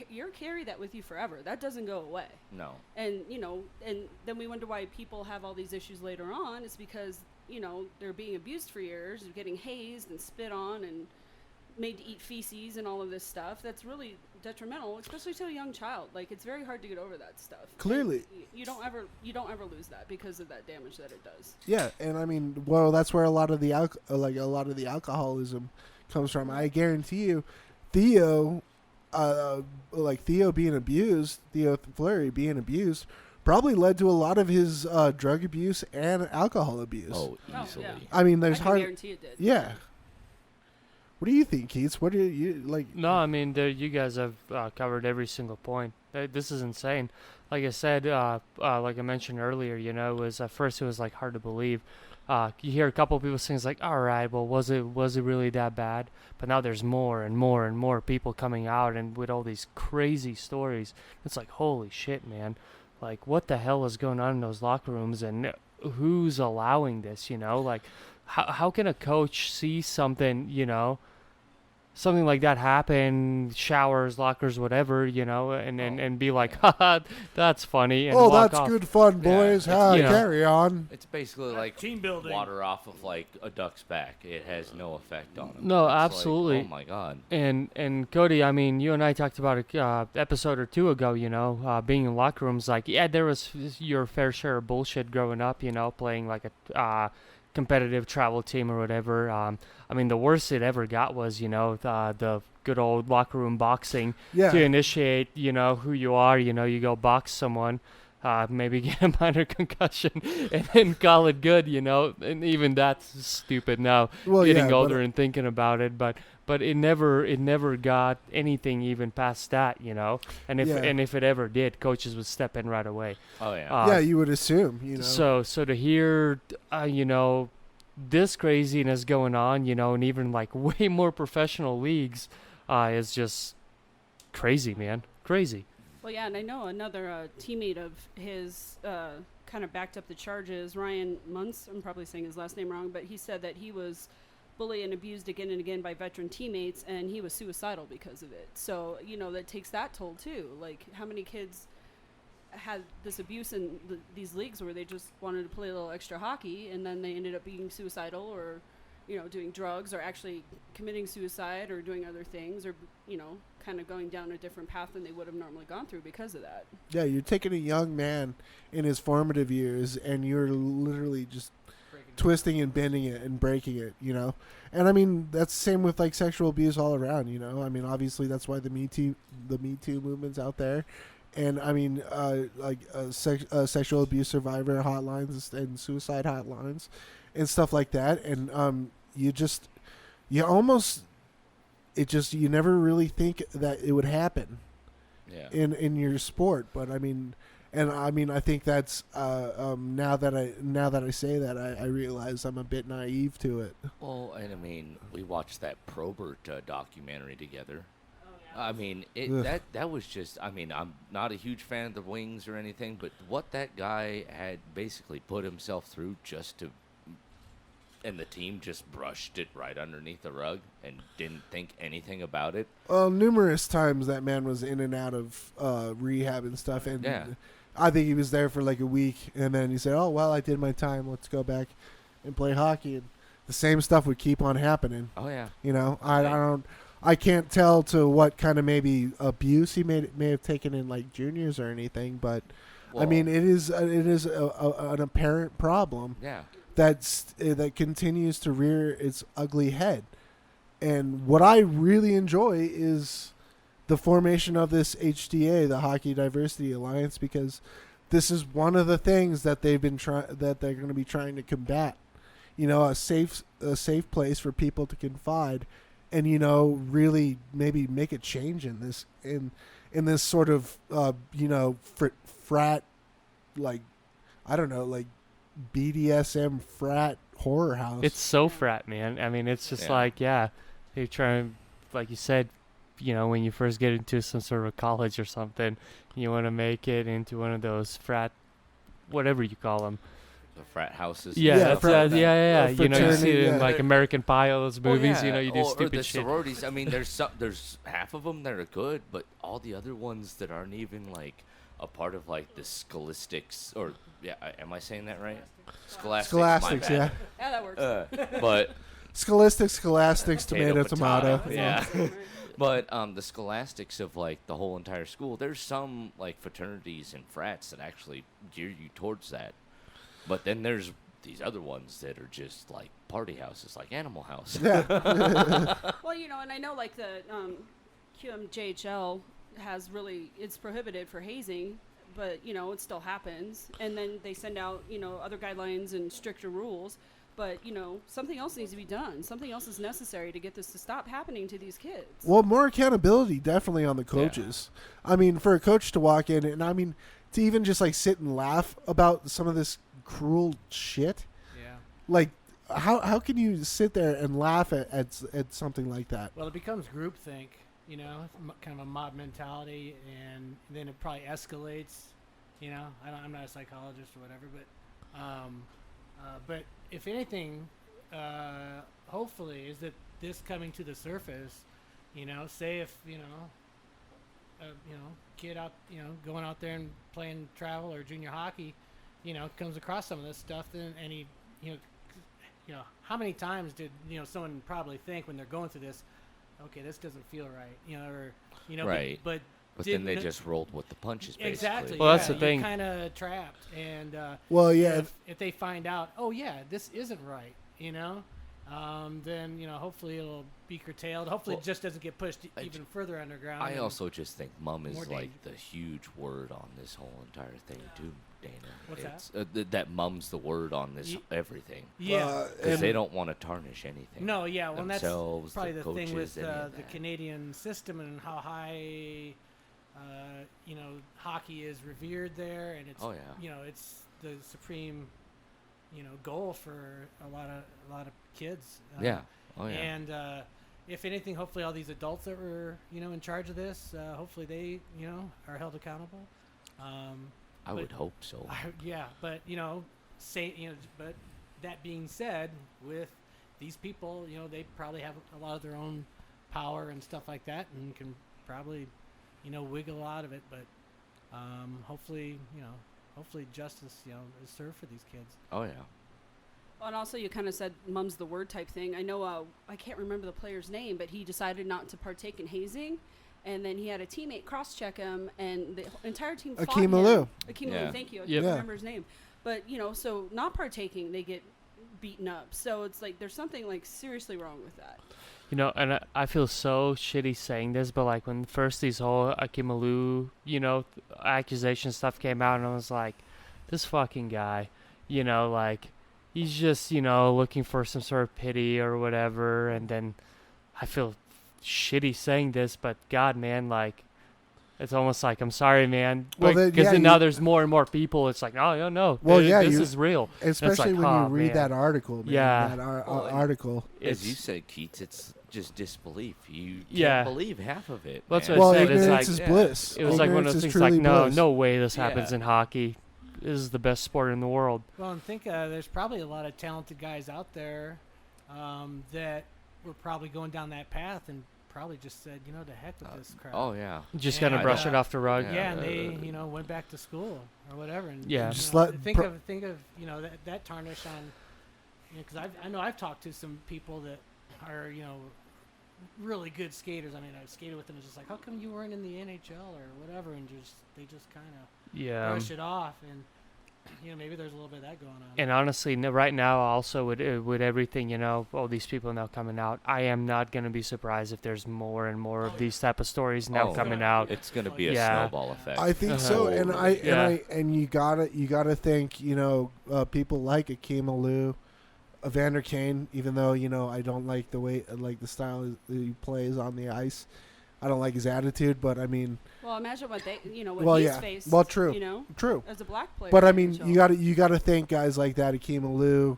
Speaker 5: you're carry that with you forever. That doesn't go away.
Speaker 2: No.
Speaker 5: And and then we wonder why people have all these issues later on. It's because they're being abused for years, getting hazed and spit on and made to eat feces and all of this stuff. That's really detrimental, especially to a young child. Like, it's very hard to get over that stuff.
Speaker 1: Clearly.
Speaker 5: And you don't ever lose that because of that damage that it does.
Speaker 1: Yeah, and I mean, well, that's where a lot of the alcoholism comes from. I guarantee you, Theo, Theo being abused, Theo Fleury being abused, probably led to a lot of his drug abuse and alcohol abuse.
Speaker 2: Oh,
Speaker 5: Oh,
Speaker 2: easily.
Speaker 5: yeah.
Speaker 1: I mean, there's
Speaker 5: I can
Speaker 1: hard.
Speaker 5: guarantee it did.
Speaker 1: Yeah. What do you think, Keats? What do you like?
Speaker 3: No, I mean, you guys have covered every single point. This is insane. Like I said, like I mentioned earlier, you know, at first it was like hard to believe. You hear a couple of people saying, it's like, all right, well, was it really that bad? But now there's more and more and more people coming out and with all these crazy stories. It's like, holy shit, man. Like, what the hell is going on in those locker rooms, and who's allowing this, you know? Like, how can a coach see something, you know, something like that happen, showers, lockers, whatever, you know, and be like, haha, that's funny, and
Speaker 1: Oh,
Speaker 3: walk
Speaker 1: that's
Speaker 3: off.
Speaker 1: good fun,
Speaker 2: Yeah,
Speaker 1: boys.
Speaker 2: it's-
Speaker 3: you know.
Speaker 1: Carry on.
Speaker 2: It's basically like
Speaker 4: Team building.
Speaker 2: water off of like a duck's back. It has no effect on him.
Speaker 3: No,
Speaker 2: It's like,
Speaker 3: absolutely.
Speaker 2: oh my god.
Speaker 3: And Cody, I mean, you and I talked about it episode or two ago, you know, being in locker rooms. Like, yeah, there was your fair share of bullshit growing up, you know, playing like a competitive travel team or whatever. I mean, the worst it ever got was, you know, the good old locker room boxing
Speaker 1: Yeah.
Speaker 3: to initiate, you know, who you are. You know, you go box someone, maybe get a minor concussion, and then call it good, you know. And even that's stupid now,
Speaker 1: Well,
Speaker 3: getting
Speaker 1: yeah,
Speaker 3: older and thinking about it. But it never got anything even past that, you know. And
Speaker 1: Yeah.
Speaker 3: if it ever did, coaches would step in right away.
Speaker 2: Oh yeah.
Speaker 1: yeah, you would assume, you know.
Speaker 3: So to hear, you know, this craziness going on, you know, and even like way more professional leagues, is just crazy, man. Crazy.
Speaker 5: Well, yeah, and I know another teammate of his kind of backed up the charges. Ryan Muntz, I'm probably saying his last name wrong, but he said that he was bullied and abused again and again by veteran teammates, and he was suicidal because of it. So, you know, that takes that toll too. Like, how many kids had this abuse in these leagues where they just wanted to play a little extra hockey, and then they ended up being suicidal or, you know, doing drugs or actually committing suicide or doing other things or, you know, kind of going down a different path than they would have normally gone through because of that.
Speaker 1: Yeah, you're taking a young man in his formative years, and you're literally just twisting and bending it and breaking it, you know. And I mean, that's the same with like sexual abuse all around, you know. I mean, obviously that's why the Me Too movement's out there. And I mean, sexual abuse survivor hotlines and suicide hotlines and stuff like that. And you never really think that it would happen
Speaker 2: Yeah.
Speaker 1: in your sport. But I mean, I think that's now that I say that, I realize I'm a bit naive to it.
Speaker 2: Well, and I mean, we watched that Probert documentary together.
Speaker 5: Oh,
Speaker 2: I mean,
Speaker 1: Ugh.
Speaker 2: that was just. I mean, I'm not a huge fan of the Wings or anything, but what that guy had basically put himself through just to, and the team just brushed it right underneath the rug and didn't think anything about it.
Speaker 1: Well, numerous times that man was in and out of rehab and stuff, and
Speaker 2: Yeah.
Speaker 1: I think he was there for like a week, and then he said, "Oh well, I did my time. Let's go back and play hockey." And the same stuff would keep on happening.
Speaker 2: Oh yeah.
Speaker 1: You know, I can't tell to what kind of maybe abuse he may have taken in like juniors or anything, but I mean, it is an apparent problem
Speaker 2: Yeah.
Speaker 1: that continues to rear its ugly head. And what I really enjoy is the formation of this HDA, the Hockey Diversity Alliance, because this is one of the things that they're going to be trying to combat. You know, a safe place for people to confide, and you know, really maybe make a change in this sort of frat, like, I don't know, like BDSM frat horror house.
Speaker 3: It's so frat, man. I mean, it's just
Speaker 2: Yeah.
Speaker 3: like, yeah, you're trying, like you said, you know, when you first get into some sort of college or something, you want to make it into one of those frat, whatever you call them.
Speaker 2: The frat houses.
Speaker 3: Yeah,
Speaker 1: Yeah,
Speaker 3: that's,
Speaker 1: frat-
Speaker 3: yeah. You know, you see it in
Speaker 1: yeah.
Speaker 3: like American Pie, all those
Speaker 2: Well,
Speaker 3: movies.
Speaker 2: yeah,
Speaker 3: You know, you do
Speaker 2: or
Speaker 3: stupid
Speaker 2: the
Speaker 3: shit.
Speaker 2: sororities. I mean, there's half of them that are good, but all the other ones that aren't even like a part of like the scholastics, or am I saying that right? Scholastics. my
Speaker 1: Scholastics,
Speaker 2: bad.
Speaker 5: Yeah, that works.
Speaker 2: But
Speaker 1: Scholastics, tomato.
Speaker 2: Yeah. But the scholastics of like the whole entire school, there's some like fraternities and frats that actually gear you towards that. But then there's these other ones that are just like party houses, like Animal House.
Speaker 1: Yeah.
Speaker 5: Well, and I know like the QMJHL has it's prohibited for hazing, but it still happens. And then they send out other guidelines and stricter rules. But something else needs to be done. Something else is necessary to get this to stop happening to these kids.
Speaker 1: Well, more accountability definitely on the coaches. I mean, for a coach to walk in and to even just like sit and laugh about some of this cruel shit.
Speaker 4: Yeah.
Speaker 1: Like, how can you sit there and laugh at something like that?
Speaker 4: Well, it becomes groupthink, kind of a mob mentality, and then it probably escalates. I'm not a psychologist or whatever, but if anything, hopefully, is that this coming to the surface. Say if kid out, going out there and playing travel or junior hockey, comes across some of this stuff, then and he, how many times did someone probably think when they're going through this, okay, this doesn't feel right, or
Speaker 2: Right.
Speaker 4: but
Speaker 2: then they just rolled with the punches, basically.
Speaker 4: exactly.
Speaker 3: Well, that's the
Speaker 4: you're
Speaker 3: thing.
Speaker 4: kind of trapped, and
Speaker 1: Well, yeah.
Speaker 4: if they find out, oh yeah, this isn't right, then hopefully it'll be curtailed. Hopefully
Speaker 2: Well,
Speaker 4: it just doesn't get pushed even further underground.
Speaker 2: I
Speaker 4: and-
Speaker 2: also just think mum is
Speaker 4: more
Speaker 2: like the huge word on this whole entire thing, too, Dana.
Speaker 4: What's
Speaker 2: that? That mum's the word on this everything.
Speaker 4: yeah.
Speaker 2: Because they don't want to tarnish anything.
Speaker 4: No, yeah, well, and that's
Speaker 2: themselves,
Speaker 4: probably the thing with
Speaker 2: coaches, any of
Speaker 4: the
Speaker 2: that.
Speaker 4: Canadian system and how high, hockey is revered there, and it's
Speaker 2: Oh, yeah.
Speaker 4: it's the supreme, goal for a lot of kids.
Speaker 2: Yeah. Oh, yeah.
Speaker 4: And if anything, hopefully all these adults that were in charge of this, hopefully they are held accountable.
Speaker 2: I would hope so.
Speaker 4: Yeah, but but that being said, with these people, they probably have a lot of their own power and stuff like that, and can probably, wiggle out of it. But hopefully justice, is served for these kids.
Speaker 2: Oh, yeah.
Speaker 5: And also, you kind of said "mum's the word" type thing. I know I can't remember the player's name, but he decided not to partake in hazing, and then he had a teammate cross-check him, and the entire team fought
Speaker 1: Akeem
Speaker 5: him.
Speaker 1: Alou.
Speaker 5: Akeem
Speaker 2: Yeah.
Speaker 5: Alou, thank you. I
Speaker 3: Yep.
Speaker 5: can't
Speaker 1: Yeah.
Speaker 5: remember his name. But, so not partaking, they get beaten up. So it's like there's something, like, seriously wrong with that.
Speaker 3: And I feel so shitty saying this, but like when first these whole Akeem Alou, accusation stuff came out, and I was like, this fucking guy, like he's just, looking for some sort of pity or whatever. And then I feel shitty saying this, but God, man, like it's almost like, I'm sorry, man.
Speaker 1: Well,
Speaker 3: Because
Speaker 1: then,
Speaker 3: now there's more and more people. It's like, oh, no.
Speaker 1: Well,
Speaker 3: th-
Speaker 1: yeah,
Speaker 3: this
Speaker 1: you-
Speaker 3: is real.
Speaker 1: Especially
Speaker 3: like,
Speaker 1: when
Speaker 3: oh,
Speaker 1: you read
Speaker 3: man.
Speaker 1: that article, man.
Speaker 3: Yeah.
Speaker 1: That
Speaker 2: Well, and-
Speaker 1: article.
Speaker 2: As you
Speaker 3: It's-
Speaker 2: said, Keats, it's just disbelief. You can't
Speaker 3: Yeah.
Speaker 2: believe half of it.
Speaker 3: Well, that's
Speaker 2: man.
Speaker 3: what I
Speaker 1: Well,
Speaker 3: said, it's
Speaker 1: ignorance
Speaker 3: like-
Speaker 1: is
Speaker 2: Yeah.
Speaker 1: bliss.
Speaker 3: It was like one
Speaker 1: Ignorance
Speaker 3: of those
Speaker 1: is
Speaker 3: things like,
Speaker 1: truly
Speaker 3: no,
Speaker 1: bliss.
Speaker 3: no way this happens
Speaker 2: Yeah.
Speaker 3: in hockey. This is the best sport in the world.
Speaker 4: Well, and think there's probably a lot of talented guys out there that were probably going down that path and probably just said, to heck with this crap.
Speaker 2: Oh, yeah.
Speaker 3: Just
Speaker 4: Yeah,
Speaker 3: kind of brush
Speaker 4: I
Speaker 3: it
Speaker 4: know.
Speaker 3: off the rug.
Speaker 4: Yeah, and they,
Speaker 2: Uh,
Speaker 4: went back to school or whatever. And
Speaker 3: Yeah.
Speaker 1: Just let
Speaker 4: think
Speaker 1: pro-
Speaker 4: of that tarnish on, because I know I've talked to some people that are really good skaters. I mean, I've skated with them. It's just like, how come you weren't in the NHL or whatever? And they just kind of
Speaker 3: Yeah.
Speaker 4: brush it off, and maybe there's a little bit of that going on.
Speaker 3: And honestly, right now, also with everything, all these people now coming out, I am not going to be surprised if there's more and more of these type of stories now
Speaker 2: Oh,
Speaker 3: coming
Speaker 4: yeah.
Speaker 3: out.
Speaker 2: It's going to be a
Speaker 3: Yeah.
Speaker 2: snowball effect.
Speaker 1: I think so, and
Speaker 2: Uh-huh.
Speaker 1: and you gotta think, people like Akeem Alou, Evander Kane. Even though I don't like the way, like the style he plays on the ice, I don't like his attitude. But I mean,
Speaker 5: Well, imagine what they, what
Speaker 1: Well,
Speaker 5: he's
Speaker 1: yeah.
Speaker 5: faced.
Speaker 1: Well, true. true.
Speaker 5: As a black player.
Speaker 1: But I
Speaker 5: in the
Speaker 1: mean,
Speaker 5: NHL.
Speaker 1: you gotta think guys like that, Akeem Alou,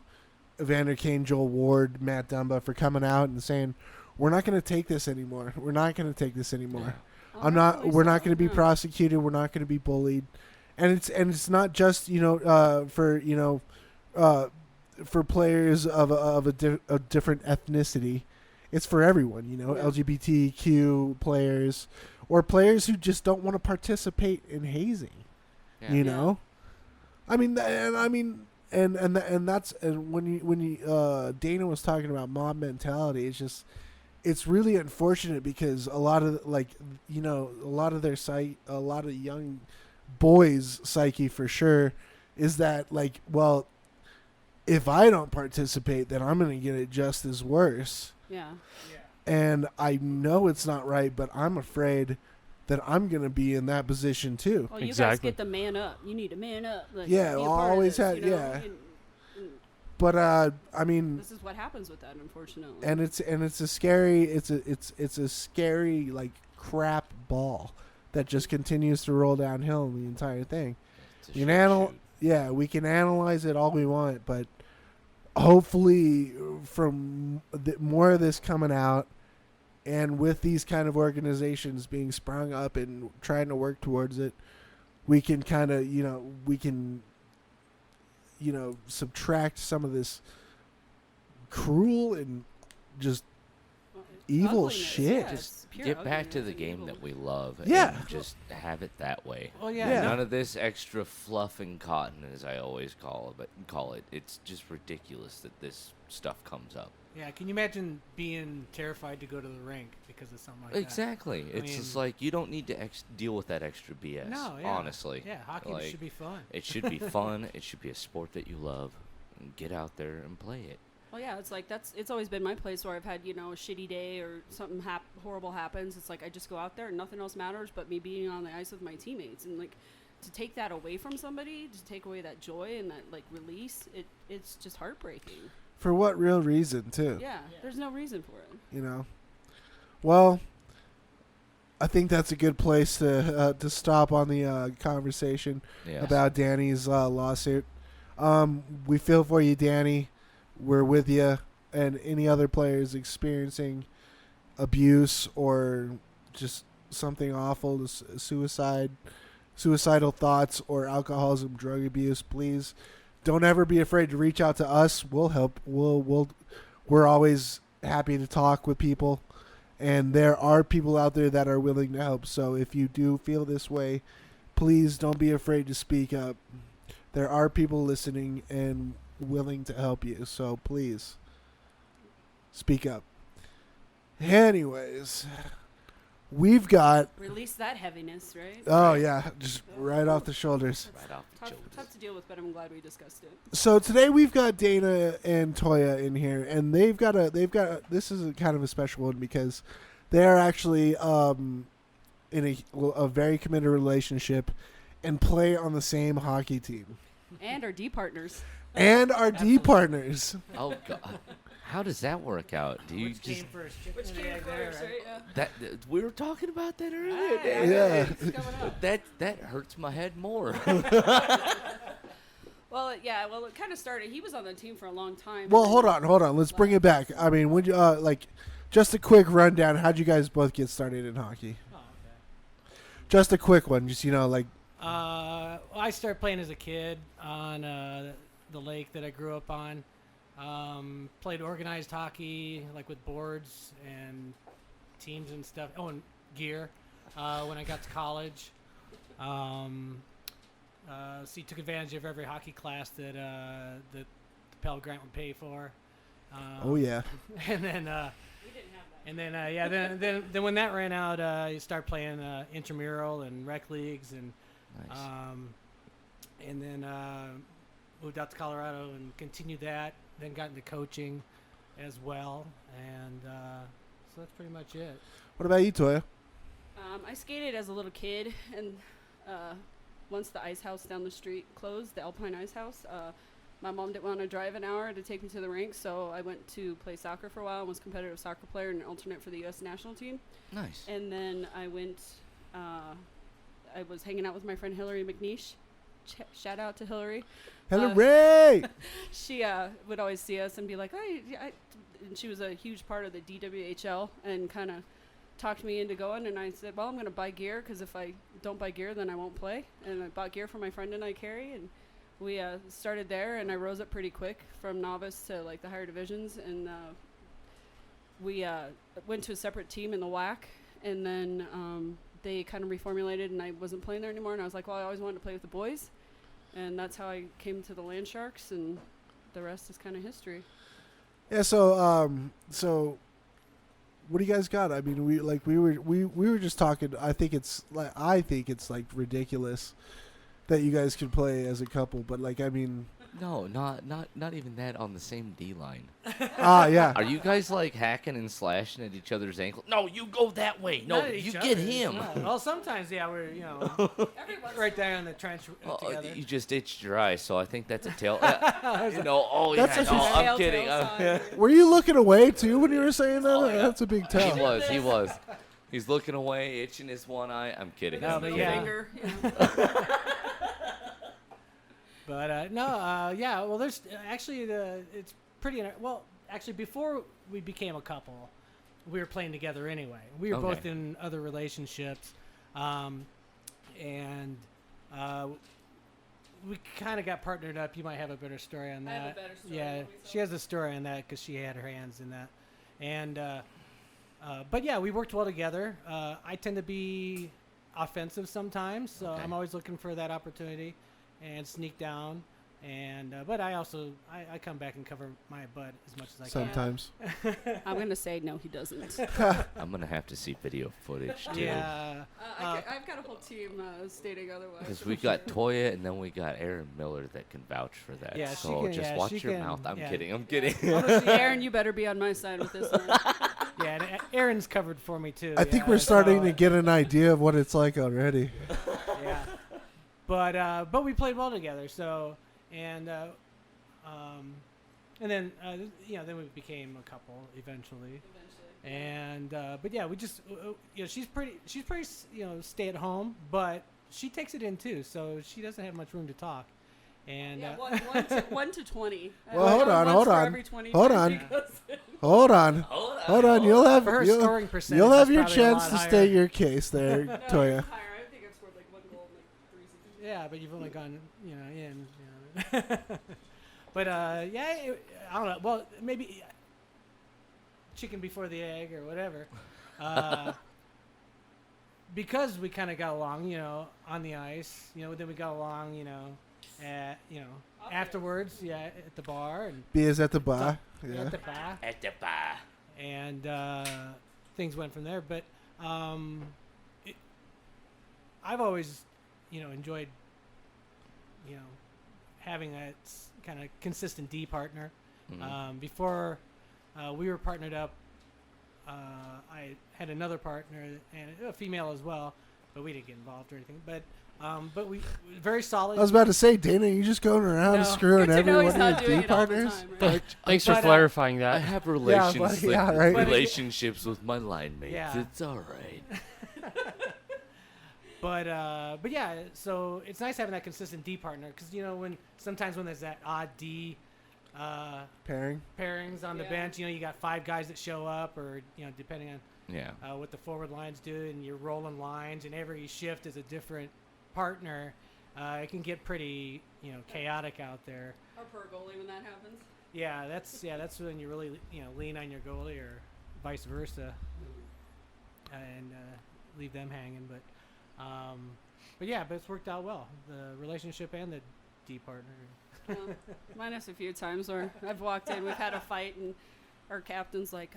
Speaker 1: Evander Kane, Joel Ward, Matt Dumba, for coming out and saying, we're not going to take this anymore. We're not going to take this anymore.
Speaker 5: Oh,
Speaker 1: I'm not.
Speaker 5: rightfully
Speaker 1: We're
Speaker 5: so,
Speaker 1: not going to be
Speaker 5: yeah.
Speaker 1: prosecuted. We're not going to be bullied, and it's not just for players of a different ethnicity. It's for everyone.
Speaker 5: Yeah.
Speaker 1: LGBTQ players or players who just don't want to participate in hazing.
Speaker 2: Yeah.
Speaker 1: You
Speaker 5: Yeah.
Speaker 1: know, and that's when you Dana was talking about mob mentality. It's just it's really unfortunate because a lot of a lot of a lot of young boys' psyche for sure is that like, well, if I don't participate, then I'm going to get it just as worse.
Speaker 5: Yeah.
Speaker 1: And I know it's not right, but I'm afraid that I'm going to be in that position too.
Speaker 5: Well, you guys
Speaker 3: Exactly.
Speaker 5: get the man up. You need to man up. Like,
Speaker 1: Yeah,
Speaker 5: be a
Speaker 1: well,
Speaker 5: part of
Speaker 1: always
Speaker 5: this,
Speaker 1: had-
Speaker 5: you know?
Speaker 1: yeah.
Speaker 5: And
Speaker 1: But I mean,
Speaker 5: this is what happens with that, unfortunately.
Speaker 1: and it's a scary it's a scary like crap ball that just continues to roll downhill the entire thing.
Speaker 2: It's a
Speaker 1: You
Speaker 2: shit
Speaker 1: know,
Speaker 2: shoot.
Speaker 1: yeah, we can analyze it all we want, but hopefully from more of this coming out, and with these kind of organizations being sprung up and trying to work towards it, we can kind of subtract some of this cruel and just
Speaker 5: Well,
Speaker 1: evil
Speaker 5: ugliness,
Speaker 1: shit.
Speaker 5: yeah,
Speaker 1: Just
Speaker 5: it's pure
Speaker 2: Get back to
Speaker 5: ugliness
Speaker 2: the
Speaker 5: and
Speaker 2: game
Speaker 5: evil.
Speaker 2: that we love.
Speaker 1: Yeah.
Speaker 2: And just have it that way.
Speaker 4: Well, yeah.
Speaker 1: Yeah.
Speaker 2: None of this extra fluff and cotton, as I always call it. It's just ridiculous that this stuff comes up.
Speaker 4: Yeah, can you imagine being terrified to go to the rink because of something like that?
Speaker 2: Exactly. It's just
Speaker 4: mean-
Speaker 2: like you don't need to deal with that extra BS.
Speaker 4: No, yeah.
Speaker 2: Honestly.
Speaker 4: Yeah, hockey
Speaker 2: Like,
Speaker 4: should be fun.
Speaker 2: It should be fun. It should be a sport that you love. And get out there and play it.
Speaker 5: Well, yeah, it's like it's always been my place where I've had, a shitty day or something horrible happens. It's like I just go out there and nothing else matters but me being on the ice with my teammates. And like to take that away from somebody, to take away that joy and that like release, it's just heartbreaking.
Speaker 1: for what real reason too?
Speaker 5: Yeah, there's no reason for it.
Speaker 1: You know. Well, I think that's a good place to stop on the conversation
Speaker 2: Yes.
Speaker 1: about Danny's lawsuit. We feel for you, Danny. We're with you, and any other players experiencing abuse or just something awful, suicidal thoughts, or alcoholism, drug abuse. Please don't ever be afraid to reach out to us. We'll help. We're always happy to talk with people, and there are people out there that are willing to help. So if you do feel this way, please don't be afraid to speak up. There are people listening and willing to help you, so please speak up. Anyways, we've got
Speaker 5: Release that heaviness, right?
Speaker 1: just right off the shoulders.
Speaker 2: Right off the shoulders.
Speaker 5: Tough to deal with, but I'm glad we discussed it.
Speaker 1: So today we've got Dana and Toya in here, and they've got this is kind of a special one because they are actually in a very committed relationship and play on the same hockey team
Speaker 5: And our D partners.
Speaker 1: and are D partners.
Speaker 2: Oh God. How does that work out? Do you
Speaker 4: Which
Speaker 2: just
Speaker 4: came first? Chicken
Speaker 5: Which
Speaker 4: or
Speaker 5: came
Speaker 4: the egg there,
Speaker 5: first,
Speaker 4: right?
Speaker 5: right? Yeah.
Speaker 2: that we were talking about that earlier?
Speaker 5: Ah,
Speaker 2: Dan.
Speaker 1: Yeah.
Speaker 5: It's coming up.
Speaker 2: That hurts my head more.
Speaker 5: Well, yeah. Well, it kind of started. He was on the team for a long time.
Speaker 1: Well,
Speaker 5: and
Speaker 1: hold
Speaker 5: then-
Speaker 1: on. Let's bring it back. I mean, would you just a quick rundown? How'd you guys both get started in hockey?
Speaker 4: Oh, okay.
Speaker 1: Just a quick one. Just
Speaker 4: I started playing as a kid on the lake that I grew up on. Played organized hockey, like with boards and teams and stuff. Oh, and gear. When I got to college, took advantage of every hockey class that the Pell Grant would pay for.
Speaker 1: oh yeah.
Speaker 4: And then.
Speaker 5: We didn't have that.
Speaker 4: And then, then when that ran out, you start playing intramural and rec leagues, and
Speaker 2: Nice.
Speaker 4: and then moved out to Colorado and continued that. Then got into coaching as well, and so that's pretty much it.
Speaker 1: What about you, Toya?
Speaker 5: I skated as a little kid, and once the ice house down the street closed, the Alpine Ice House, my mom didn't want to drive an hour to take me to the rink, so I went to play soccer for a while and was a competitive soccer player and an alternate for the U.S. national team.
Speaker 2: Nice.
Speaker 5: And then I went, I was hanging out with my friend Hillary McNeish. Shout out to Hillary.
Speaker 1: Hello, Ray.
Speaker 5: She would always see us and be like, "Hey," and she was a huge part of the DWHL and kind of talked me into going. And I said, "Well, I'm going to buy gear because if I don't buy gear, then I won't play." And I bought gear for my friend and I carry, and we started there. And I rose up pretty quick from novice to like the higher divisions, and we went to a separate team in the WAC, and then they kind of reformulated, and I wasn't playing there anymore. And I was like, "Well, I always wanted to play with the boys." And that's how I came to the Land Sharks, and the rest is kind of history.
Speaker 1: Yeah. So what do you guys got? I mean, we were just talking. I think it's like ridiculous that you guys could play as a couple, but like, I mean,
Speaker 2: No, not even that on the same D line.
Speaker 1: yeah.
Speaker 2: Are you guys like hacking and slashing at each other's ankle? No, you go that way. No,
Speaker 4: Not at
Speaker 2: you
Speaker 4: each
Speaker 2: get
Speaker 4: other's,
Speaker 2: him.
Speaker 4: no. Well, sometimes, yeah, we're, right there in the trench
Speaker 2: Oh,
Speaker 4: together.
Speaker 2: you just itched your eye, so I think that's a tail. Oh
Speaker 1: That's
Speaker 2: yeah,
Speaker 1: a-
Speaker 2: no, I'm
Speaker 5: Telltale
Speaker 2: kidding.
Speaker 5: sign.
Speaker 1: Were you looking away too when you were saying that?
Speaker 2: Oh, yeah.
Speaker 1: That's a big tell.
Speaker 2: He was. He's looking away, itching his one eye. I'm kidding.
Speaker 4: No,
Speaker 2: I'm
Speaker 4: but
Speaker 2: kidding.
Speaker 4: yeah.
Speaker 5: Finger, yeah.
Speaker 4: But yeah. Well, there's actually it's pretty. Well, actually, before we became a couple, we were playing together anyway. We were
Speaker 2: Okay.
Speaker 4: both in other relationships, and we kind of got partnered up. You might have a better story on
Speaker 5: I
Speaker 4: that.
Speaker 5: have a better story,
Speaker 4: Yeah,
Speaker 5: let me
Speaker 4: she has a story on that because she had her hands in that, and but yeah, we worked well together. I tend to be offensive sometimes, so
Speaker 2: Okay.
Speaker 4: I'm always looking for that opportunity and sneak down. And but I also I come back and cover my butt as much as I
Speaker 1: Sometimes.
Speaker 5: I'm gonna say no, he doesn't.
Speaker 2: I'm gonna have to see video footage
Speaker 4: can.
Speaker 2: too.
Speaker 4: Yeah.
Speaker 5: I've got a whole team stating otherwise.
Speaker 2: Because we got Toya and then we got Aaron Miller that can vouch for that.
Speaker 4: Yeah, she
Speaker 2: so
Speaker 4: can-
Speaker 2: just
Speaker 4: yeah,
Speaker 2: watch
Speaker 4: she
Speaker 2: your
Speaker 4: can-
Speaker 2: mouth. I'm
Speaker 4: yeah.
Speaker 2: kidding. I'm kidding.
Speaker 5: Honestly, Aaron, you better be on my side with this one.
Speaker 4: Yeah, and Aaron's covered for me too.
Speaker 1: I think
Speaker 4: yeah,
Speaker 1: we're starting
Speaker 4: so,
Speaker 1: to get an idea of what it's like already.
Speaker 4: Yeah. But we played well together. So and then then we became a couple eventually. And but yeah, we just she's pretty stay at home, but she takes it in too. So she doesn't have much room to talk. And
Speaker 5: Yeah, 1 to 20.
Speaker 1: Well, hold on,
Speaker 5: Once
Speaker 1: hold
Speaker 5: for
Speaker 1: on,
Speaker 5: every 20
Speaker 1: hold
Speaker 5: times
Speaker 1: on.
Speaker 5: she goes in.
Speaker 1: Hold on. Hold on. You'll have
Speaker 4: for her
Speaker 1: you'll,
Speaker 4: scoring percentage,
Speaker 1: you'll have
Speaker 4: is
Speaker 1: your
Speaker 4: probably a
Speaker 1: chance
Speaker 4: lot
Speaker 1: to
Speaker 4: higher.
Speaker 1: state your case there,
Speaker 5: No,
Speaker 1: Toya.
Speaker 5: it's higher. I think I've scored like 1 goal in like 3 seasons.
Speaker 4: Yeah, but you've only gone, in. But I don't know. Well, maybe chicken before the egg or whatever. Because we kind of got along, on the ice. Then we got along, at afterwards, at the bar and
Speaker 1: B is at the bar. Yeah.
Speaker 4: at the bar,
Speaker 2: At the bar.
Speaker 4: and things went from there. But I've always, enjoyed, having that kind of consistent D partner.
Speaker 2: Mhm.
Speaker 4: Before we were partnered up, I had another partner and a female as well, but we didn't get involved or anything. But we very solid.
Speaker 1: I was about to say, Dana, you just going around
Speaker 4: No.
Speaker 1: screwing
Speaker 5: Good to know
Speaker 1: every
Speaker 5: he's
Speaker 1: one
Speaker 5: not
Speaker 1: of your
Speaker 5: doing
Speaker 1: D
Speaker 5: it all the
Speaker 1: partners.
Speaker 5: time, right?
Speaker 3: Thanks for
Speaker 4: But,
Speaker 3: clarifying
Speaker 2: I
Speaker 3: that.
Speaker 2: have
Speaker 1: yeah, right.
Speaker 2: relationships with my line mates.
Speaker 4: Yeah.
Speaker 2: It's all right.
Speaker 4: But yeah, so it's nice having that consistent D partner because when there's that odd D
Speaker 1: Pairing.
Speaker 4: pairings on the
Speaker 5: Yeah.
Speaker 4: bench, you got 5 guys that show up, or depending on
Speaker 2: Yeah.
Speaker 4: what the forward lines do, and you're rolling lines, and every shift is a different partner. It can get pretty chaotic out there.
Speaker 5: Or per goalie when that happens.
Speaker 4: Yeah, that's when you really lean on your goalie or vice versa, and leave them hanging. But it's worked out well, the relationship and the D partner.
Speaker 5: Well, minus a few times where I've walked in, we've had a fight, and our captain's like,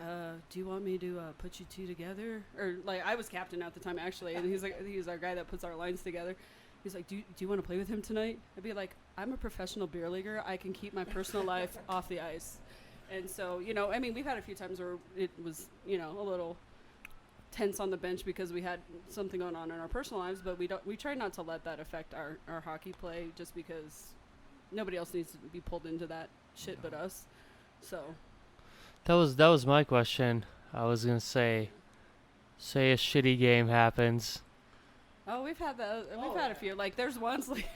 Speaker 5: do you want me to put you two together? Or, like, I was captain at the time, actually, and he's our guy that puts our lines together. He's like, do you want to play with him tonight? I'd be like, I'm a professional beer leaguer. I can keep my personal life off the ice. And so, we've had a few times where it was, a little tense on the bench because we had something going on in our personal lives, but we try not to let that affect our hockey play, just because nobody else needs to be pulled into that shit but us. So
Speaker 3: That was my question. I was gonna say a shitty game happens.
Speaker 5: we've had a few. Like, there's ones like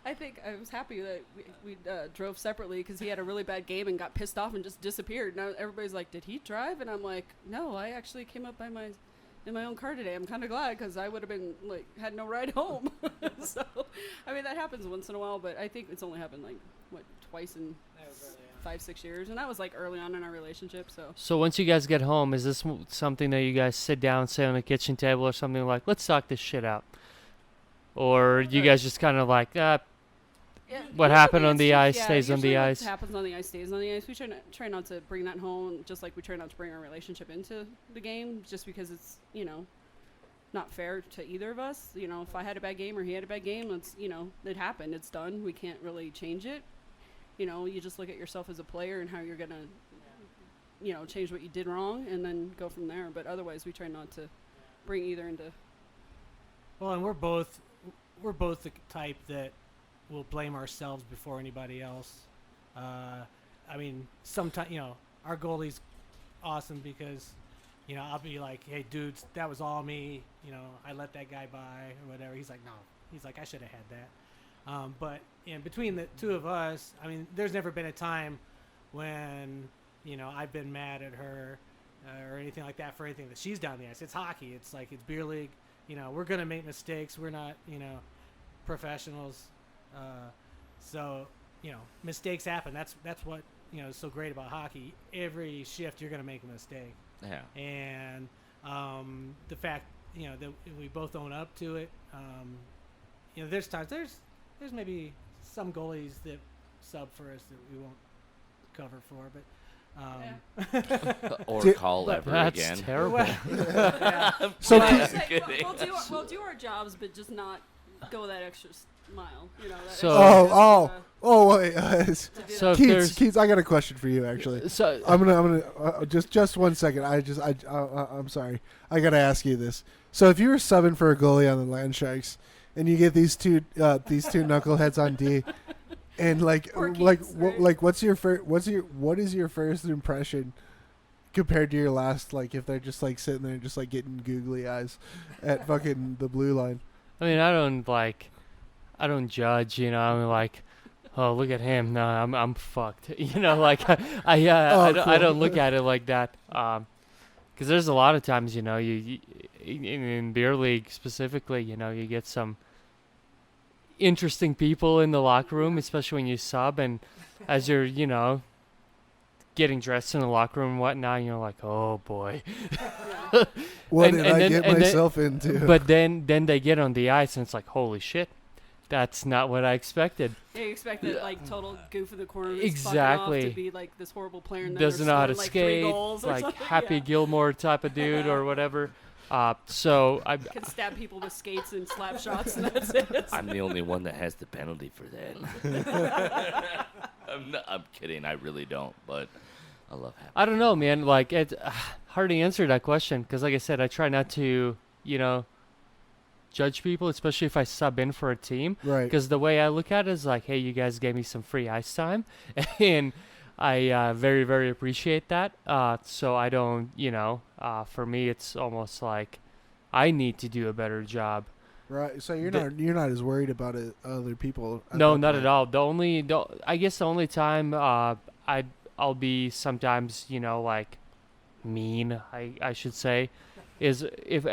Speaker 5: I think I was happy that we drove separately because he had a really bad game and got pissed off and just disappeared. Now everybody's like, did he drive? And I'm like, no, I actually came up in my own car today. I'm kind of glad because I would have been had no ride home. So that happens once in a while, but I think it's only happened twice in 5-6 years, and that was early on in our relationship.
Speaker 3: So once you guys get home, is this something that you guys sit down, say on a kitchen table or something like, let's talk this shit out? Or you guys just kind of
Speaker 5: Yeah,
Speaker 3: What
Speaker 5: usually
Speaker 3: happened on
Speaker 5: it's
Speaker 3: the
Speaker 5: just-
Speaker 3: ice
Speaker 5: yeah,
Speaker 3: stays on the
Speaker 5: usually what
Speaker 3: ice.
Speaker 5: happens on the ice stays on the ice. We try not to bring that home, just like we try not to bring our relationship into the game, just because it's not fair to either of us. If I had a bad game or he had a bad game, it happened. It's done. We can't really change it. You just look at yourself as a player and how you're gonna, change what you did wrong and then go from there. But otherwise, we try not to bring either into.
Speaker 4: Well, and we're both the type that will blame ourselves before anybody else. Sometimes our goalie's awesome because I'll be like, hey dudes, that was all me. I let that guy by or whatever. He's like, no. He's like, I should have had that. But between the two of us, there's never been a time when I've been mad at her or anything like that for anything that she's down the ice. It's hockey. It's like it's beer league. We're gonna make mistakes. We're not professionals. So mistakes happen. That's what is so great about hockey. Every shift you're gonna make a mistake.
Speaker 2: Yeah.
Speaker 4: And the fact that we both own up to it. There's times there's maybe some goalies that sub for us that we won't cover for, but
Speaker 2: Or
Speaker 1: Did-
Speaker 2: call
Speaker 4: but
Speaker 2: ever
Speaker 3: That's
Speaker 2: again.
Speaker 3: terrible.
Speaker 1: So
Speaker 5: Well,
Speaker 1: Keith-
Speaker 5: it's like, we'll do our jobs, but just not go that extra mile. That
Speaker 3: So-
Speaker 5: extra step,
Speaker 1: wait.
Speaker 5: to do
Speaker 3: So
Speaker 5: that.
Speaker 3: if
Speaker 1: Keith,
Speaker 3: there's-
Speaker 1: Keith, I got a question for you actually.
Speaker 3: So
Speaker 1: I'm gonna just 1 second. I'm sorry. I gotta ask you this. So if you were subbing for a goalie on the Land Sharks, and you get these two knuckleheads on D, and
Speaker 5: Poor Keiths, right?
Speaker 1: what is your first impression compared to your last? Like if they're just like sitting there, just like getting googly eyes at fucking the blue line.
Speaker 3: I don't judge, I'm like, oh, look at him. No, I'm fucked. I
Speaker 1: cool.
Speaker 3: don't look at it like that. Because there's a lot of times, you in beer league specifically, you get some interesting people in the locker room, especially when you sub, and as you're, getting dressed in the locker room and whatnot, you're like, oh boy.
Speaker 1: What
Speaker 3: And-
Speaker 1: did
Speaker 3: and
Speaker 1: I
Speaker 3: then-
Speaker 1: get
Speaker 3: and then-
Speaker 1: myself into?
Speaker 3: But then they get on the ice and it's like, holy shit, that's not what I expected.
Speaker 5: Yeah, you expect that total goof in the corner that's
Speaker 3: Exactly.
Speaker 5: fucking off to be like this horrible player and then
Speaker 3: Doesn't
Speaker 5: they're
Speaker 3: know how to
Speaker 5: scoring, like 3
Speaker 3: skate,
Speaker 5: goals or
Speaker 3: like
Speaker 5: something.
Speaker 3: Happy
Speaker 5: Yeah.
Speaker 3: Gilmore type of dude or whatever. So I
Speaker 5: Can stab people with skates and slap shots and that's it.
Speaker 2: I'm the only one that has the penalty for that. I'm kidding. I really don't, but I love having.
Speaker 3: I don't know, man. Like it's hard to answer that question because, like I said, I try not to, judge people, especially if I sub in for a team.
Speaker 1: Right.
Speaker 3: Because the way I look at it is like, hey, you guys gave me some free ice time, and I very, very appreciate that. So I don't, for me, it's almost like I need to do a better job.
Speaker 1: Right. So you're
Speaker 3: The-
Speaker 1: not as worried about it, other people.
Speaker 3: No, not at all. I guess the only time I'll be sometimes, like mean, I should say, is if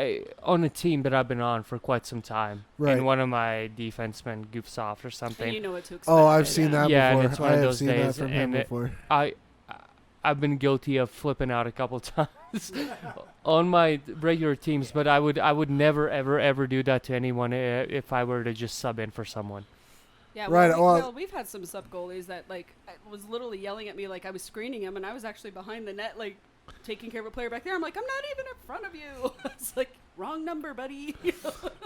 Speaker 3: on a team that I've been on for quite some time,
Speaker 1: Right.
Speaker 3: and one of my defensemen goofs off or
Speaker 5: And
Speaker 3: something.
Speaker 5: you know what to expect.
Speaker 1: Oh, I've
Speaker 5: yeah.
Speaker 1: seen that
Speaker 3: Yeah, and
Speaker 1: before.
Speaker 3: it's one
Speaker 1: I
Speaker 3: of
Speaker 1: have
Speaker 3: those
Speaker 1: seen that
Speaker 3: days,
Speaker 1: from him
Speaker 3: and it-
Speaker 1: before.
Speaker 3: I've been guilty of flipping out a couple times on my regular teams, but I would never ever do that to anyone if I were to just sub in for someone.
Speaker 5: Yeah,
Speaker 1: Right,
Speaker 5: well, we've had some sub goalies that was literally yelling at me like I was screening him, and I was actually behind the net, like taking care of a player back there. I'm like, I'm not even in front of you. It's like wrong number, buddy.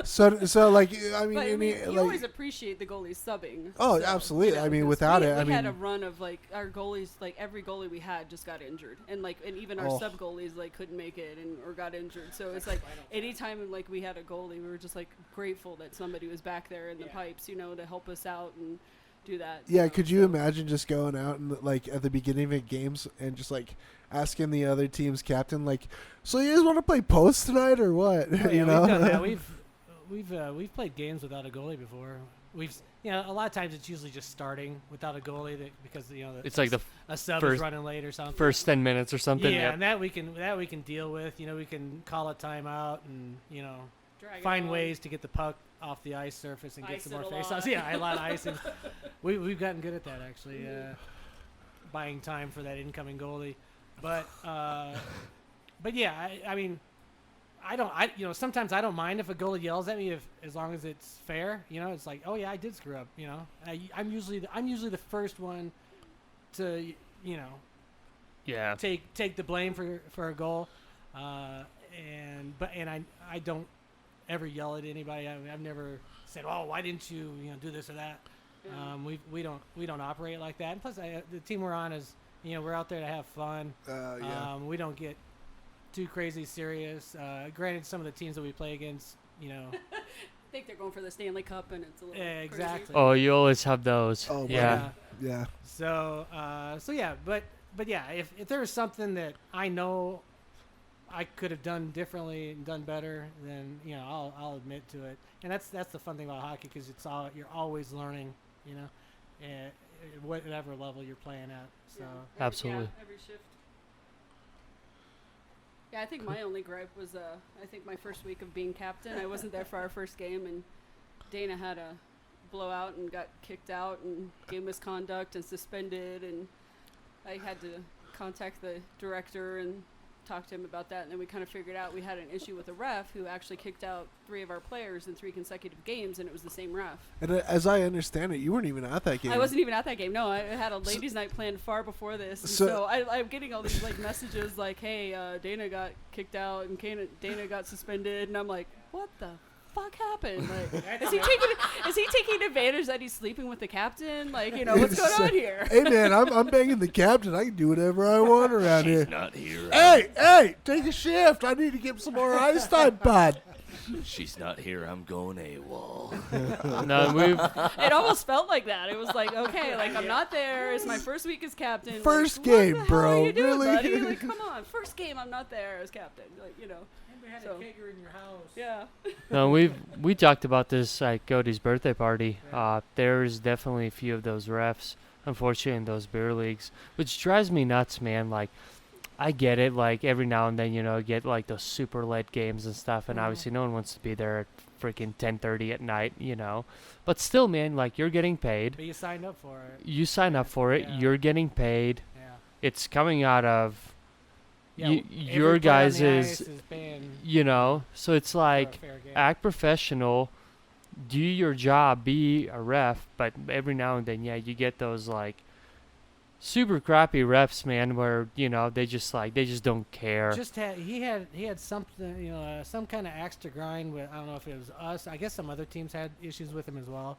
Speaker 1: So like I mean,
Speaker 5: But I mean, you
Speaker 1: like
Speaker 5: always appreciate the goalies subbing.
Speaker 1: Oh,
Speaker 5: so,
Speaker 1: absolutely. I mean,
Speaker 5: 'cause
Speaker 1: without
Speaker 5: we,
Speaker 1: it, I
Speaker 5: we had
Speaker 1: mean-
Speaker 5: a run of like our goalies, like every goalie we had just got injured, and even our
Speaker 1: Oh.
Speaker 5: sub goalies like couldn't make it or got injured. So it's like anytime like we had a goalie, we were just like grateful that somebody was back there in the pipes, to help us out and do that.
Speaker 1: yeah. Could you
Speaker 5: so.
Speaker 1: imagine just going out and like at the beginning of games and just like asking the other team's captain, like, so you guys want to play post tonight or what?
Speaker 4: Oh, yeah,
Speaker 1: you know?
Speaker 4: we've done that. We've played games without a goalie before. A lot of times it's usually just starting without a goalie because
Speaker 3: It's like the
Speaker 4: a sub
Speaker 3: first-
Speaker 4: is running late or something.
Speaker 3: first 10 minutes or something.
Speaker 4: yeah,
Speaker 3: Yep.
Speaker 4: and that we can deal with. We can call a timeout and
Speaker 5: Drag it
Speaker 4: find
Speaker 5: on.
Speaker 4: ways to get the puck off the ice surface and get
Speaker 5: Ice
Speaker 4: some
Speaker 5: it
Speaker 4: more
Speaker 5: a
Speaker 4: face
Speaker 5: lot.
Speaker 4: offs. Yeah, a lot of icing. We've gotten good at that actually, buying time for that incoming goalie. But yeah, I mean, sometimes I don't mind if a goalie yells at me as long as it's fair. It's like, oh yeah, I did screw up. I'm usually the first one to
Speaker 3: Yeah.
Speaker 4: take the blame for a goal, and I don't ever yell at anybody. I've never said, oh, why didn't you do this or that.
Speaker 5: Yeah.
Speaker 4: We don't operate like that. And plus, the team we're on is we're out there to have fun.
Speaker 1: Yeah.
Speaker 4: We don't get too crazy serious. Granted, some of the teams that we play against,
Speaker 5: I think they're going for the Stanley Cup, and it's a little crazy.
Speaker 4: exactly.
Speaker 3: Oh, you always have those.
Speaker 1: Oh,
Speaker 3: yeah.
Speaker 1: Yeah.
Speaker 4: So yeah, but yeah, if there was something that I know I could have done differently and done better, then I'll admit to it. And that's the fun thing about hockey, because you're always learning, at whatever level you're playing at. So
Speaker 3: Absolutely.
Speaker 5: Yeah, every shift. Yeah, I think my only gripe was I think my first week of being captain. I wasn't there for our first game, and Dana had a blowout and got kicked out and game misconduct and suspended, and I had to contact the director and talk to him about that, and then we kind of figured out we had an issue with a ref who actually kicked out 3 of our players in 3 consecutive games, and it was the same ref.
Speaker 1: And as I understand it, you weren't even at that game.
Speaker 5: I wasn't even at that game. No, I had a ladies' night planned far before this. And so I'm getting all these messages like, "Hey, Dana got kicked out and Dana got suspended," and I'm like, "What the fuck happened? Like, is he taking advantage that he's sleeping with the captain? Like, what's going on here?"
Speaker 1: Hey man, I'm banging the captain. I can do whatever I want around
Speaker 2: She's
Speaker 1: here.
Speaker 2: not here.
Speaker 1: Hey, take a shift. I need to get some more ice time, bud.
Speaker 2: She's not here. I'm going AWOL.
Speaker 3: No,
Speaker 5: It almost felt like that. It was like, okay, like I'm not there. It's my first week as captain.
Speaker 1: First
Speaker 5: like,
Speaker 1: game,
Speaker 5: what the
Speaker 1: bro.
Speaker 5: Hell are you doing,
Speaker 1: Really?
Speaker 5: buddy? Like, come on, first game. I'm not there as captain. Like,
Speaker 4: we had
Speaker 5: So-
Speaker 4: a kegger in your house.
Speaker 5: yeah.
Speaker 3: no, we talked about this at Cody's birthday party. There's definitely a few of those refs, unfortunately, in those beer leagues, which drives me nuts, man. Like, I get it. Like, every now and then, get like those super late games and stuff, and
Speaker 4: Mhm.
Speaker 3: obviously no one wants to be there at freaking 10:30 at night, But still, man, like, you're getting paid.
Speaker 4: But you signed up for it.
Speaker 3: You sign up for it.
Speaker 4: Yeah.
Speaker 3: You're getting paid.
Speaker 4: Yeah.
Speaker 3: It's coming out of
Speaker 4: Yeah,
Speaker 3: your
Speaker 4: every player on the
Speaker 3: guys'
Speaker 4: ice is paying
Speaker 3: so it's
Speaker 4: for
Speaker 3: like
Speaker 4: a fair game.
Speaker 3: act professional, do your job, be a ref, but every now and then, you get those like super crappy refs, man, where they just don't care.
Speaker 4: He had something, some kind of axe to grind with. I don't know if it was us. I guess some other teams had issues with him as well.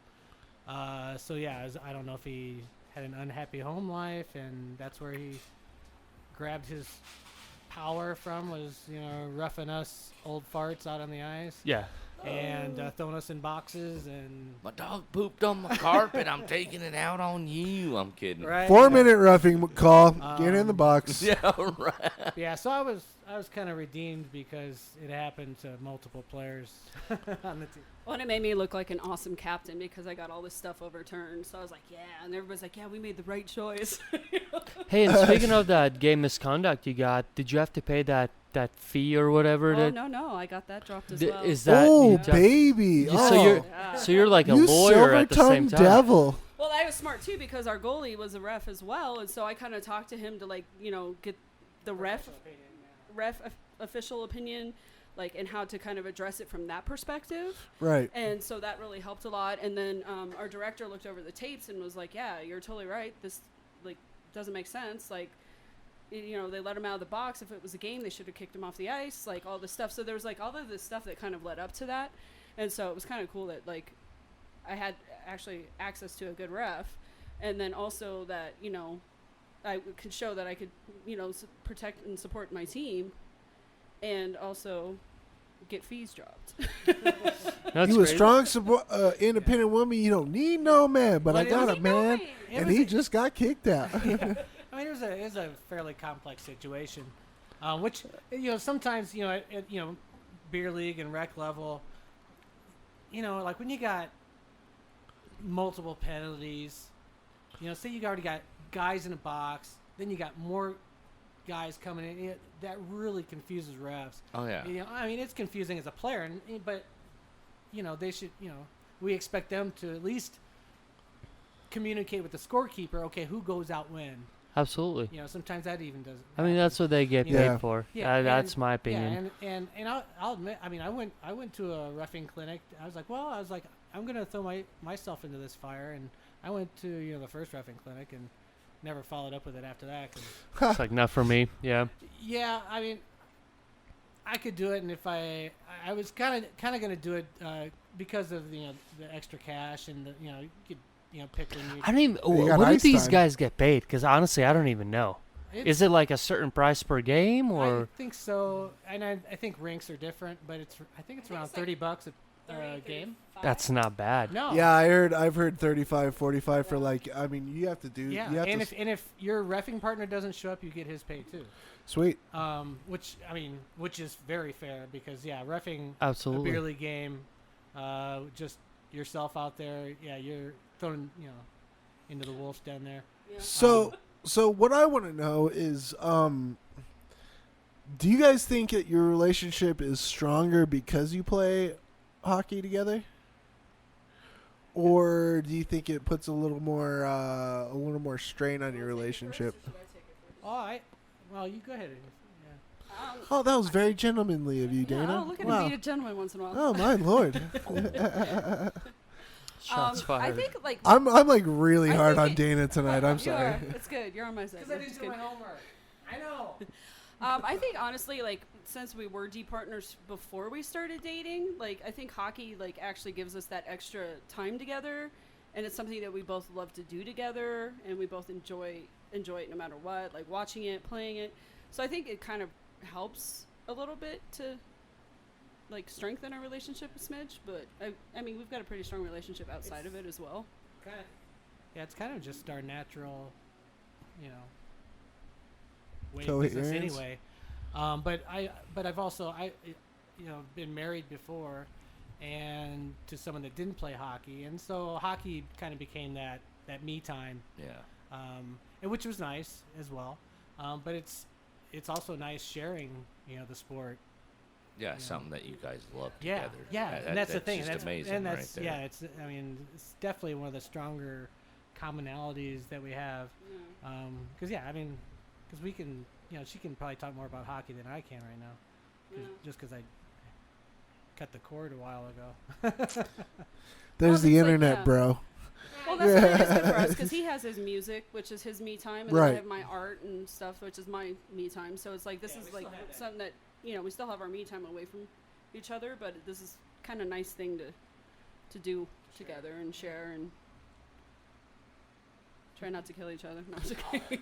Speaker 4: So yeah, I don't know if he had an unhappy home life, and that's where he grabbed his power from, was roughing us old farts out on the ice
Speaker 3: Yeah.
Speaker 4: and throwing us in boxes and
Speaker 2: My dog pooped on my carpet. I'm taking it out on you. I'm kidding.
Speaker 4: right.
Speaker 1: 4-minute roughing call. Get in the
Speaker 4: Um,
Speaker 1: box.
Speaker 2: Yeah, right.
Speaker 4: Yeah, so I was kind of redeemed because it happened to multiple players on the team.
Speaker 5: Well, and it made me look like an awesome captain because I got all this stuff overturned. So I was like, yeah, and everybody's like, yeah, we made the right choice.
Speaker 3: Hey, and speaking of that game misconduct you got, did you have to pay that fee or whatever?
Speaker 5: Oh no, I got that dropped as well.
Speaker 3: Is that
Speaker 1: Oh,
Speaker 3: you dropped-
Speaker 1: baby.
Speaker 3: You-
Speaker 1: Oh.
Speaker 3: so you're
Speaker 5: Yeah.
Speaker 3: so you're like a
Speaker 1: you
Speaker 3: lawyer at the same
Speaker 1: silver-tongued
Speaker 3: time.
Speaker 1: devil.
Speaker 5: Well, I was smart too because our goalie was a ref as well, and so I kind of talked to him to get the ref official opinion, and how to kind of address it from that perspective.
Speaker 1: Right.
Speaker 5: And so that really helped a lot. And then our director looked over the tapes and was like, yeah, you're totally right. This doesn't make sense. They let him out of the box. If it was a game, they should have kicked him off the ice, all this stuff. So there was all of this stuff that kind of led up to that. And so it was kind of cool that I had actually access to a good ref. And then also that, I could show that I could, protect and support my team and also get fees dropped.
Speaker 3: That's
Speaker 1: You a
Speaker 3: great.
Speaker 1: strong, independent woman. You don't need no man, but I
Speaker 4: Well,
Speaker 1: got
Speaker 4: it was-
Speaker 1: a man,
Speaker 4: it
Speaker 1: and
Speaker 4: was
Speaker 1: he
Speaker 4: a-
Speaker 1: just got kicked out.
Speaker 4: I mean, it was a fairly complex situation, which sometimes at beer league and rec level, when you got multiple penalties, say you already got guys in a box, then you got more guys coming in. That really confuses refs.
Speaker 2: Oh yeah.
Speaker 4: I mean, it's confusing as a player, but they should. We expect them to at least communicate with the scorekeeper. Okay, who goes out when?
Speaker 3: Absolutely.
Speaker 4: You know, sometimes that even doesn't.
Speaker 3: I mean, that's what they get
Speaker 4: Yeah.
Speaker 3: paid
Speaker 1: Yeah.
Speaker 3: for.
Speaker 4: Yeah,
Speaker 3: That's
Speaker 4: and-
Speaker 3: my opinion.
Speaker 4: Yeah, and I'll admit, I mean, I went to a roughing clinic. I was like, I'm gonna throw myself into this fire, and I went to the first roughing clinic and never followed up with it after that. 'Cause
Speaker 3: It's like not for me. Yeah.
Speaker 4: yeah, I mean, I could do it, and if I was kind of gonna do it because of the extra cash and you could pick when you.
Speaker 3: I don't even.
Speaker 1: You got
Speaker 3: What do
Speaker 1: ice
Speaker 3: these
Speaker 1: time.
Speaker 3: guys get paid? Because honestly, I don't even know.
Speaker 4: It's-
Speaker 3: Is it like a certain price per game,
Speaker 4: I
Speaker 3: or
Speaker 4: think so, and I think rinks are different, but I think it's around
Speaker 5: it's like
Speaker 4: $30 a
Speaker 5: 30,
Speaker 4: game.
Speaker 5: 35.
Speaker 3: that's not bad?
Speaker 4: No.
Speaker 1: Yeah, I've heard 35, 45 for like. I mean, you have to do.
Speaker 4: Yeah,
Speaker 1: You have
Speaker 4: and
Speaker 1: to.
Speaker 4: if your reffing partner doesn't show up, you get his pay too.
Speaker 1: Sweet.
Speaker 4: Which is very fair because reffing
Speaker 3: Absolutely.
Speaker 4: a beer league game, just yourself out there. Yeah, you're thrown into the wolves down there.
Speaker 5: Yeah.
Speaker 1: So what I want to know is, do you guys think that your relationship is stronger because you play hockey together, or do you think it puts a little more strain on your relationship?
Speaker 4: Well, you go ahead. Yeah.
Speaker 1: Oh, that was very gentlemanly of you,
Speaker 5: Yeah,
Speaker 1: Dana.
Speaker 5: oh, look at
Speaker 1: Wow.
Speaker 5: him being a gentleman once in a while.
Speaker 1: Oh my lord.
Speaker 3: Shots
Speaker 5: I
Speaker 3: fired.
Speaker 5: think like
Speaker 1: I'm like really
Speaker 5: I
Speaker 1: hard
Speaker 5: think
Speaker 1: on Dana tonight. I'm
Speaker 5: you
Speaker 1: sorry.
Speaker 5: are. It's good. You're on my side.
Speaker 4: Because I
Speaker 5: It's
Speaker 4: didn't do
Speaker 5: good.
Speaker 4: my homework. I know.
Speaker 5: I think honestly, like since we were D partners before we started dating, like I think hockey like actually gives us that extra time together, and it's something that we both love to do together, and we both enjoy it no matter what, like watching it, playing it. So I think it kind of helps a little bit to like strengthen our relationship a smidge. But I mean, we've got a pretty strong relationship outside of it as well.
Speaker 4: Yeah, it's kind of just our natural, way of
Speaker 1: Coherence.
Speaker 4: business anyway. But I've also been married before, and to someone that didn't play hockey, and so hockey kind of became that me time,
Speaker 2: Yeah.
Speaker 4: and which was nice as well. But it's also nice sharing the sport.
Speaker 2: Yeah, something that you guys love
Speaker 4: Yeah,
Speaker 2: together.
Speaker 4: yeah, and that's the thing.
Speaker 2: Just
Speaker 4: That's
Speaker 2: amazing,
Speaker 4: and that's
Speaker 2: right there.
Speaker 4: yeah. It's definitely one of the stronger commonalities that we have.
Speaker 5: Yeah.
Speaker 4: Because we can, she can probably talk more about hockey than I can right now,
Speaker 5: Yeah.
Speaker 4: just because I cut the cord a while ago.
Speaker 1: There's the
Speaker 5: it's like,
Speaker 1: internet,
Speaker 5: yeah.
Speaker 1: bro.
Speaker 5: Well, that's what it is good for us because he has his music, which is his me time, and then
Speaker 1: Right.
Speaker 5: I have my art and stuff, which is my me time. So it's like this is like something that we still have our me time away from each other, but this is kind of nice thing to do together and share and try not to kill each other. No, I'm just kidding.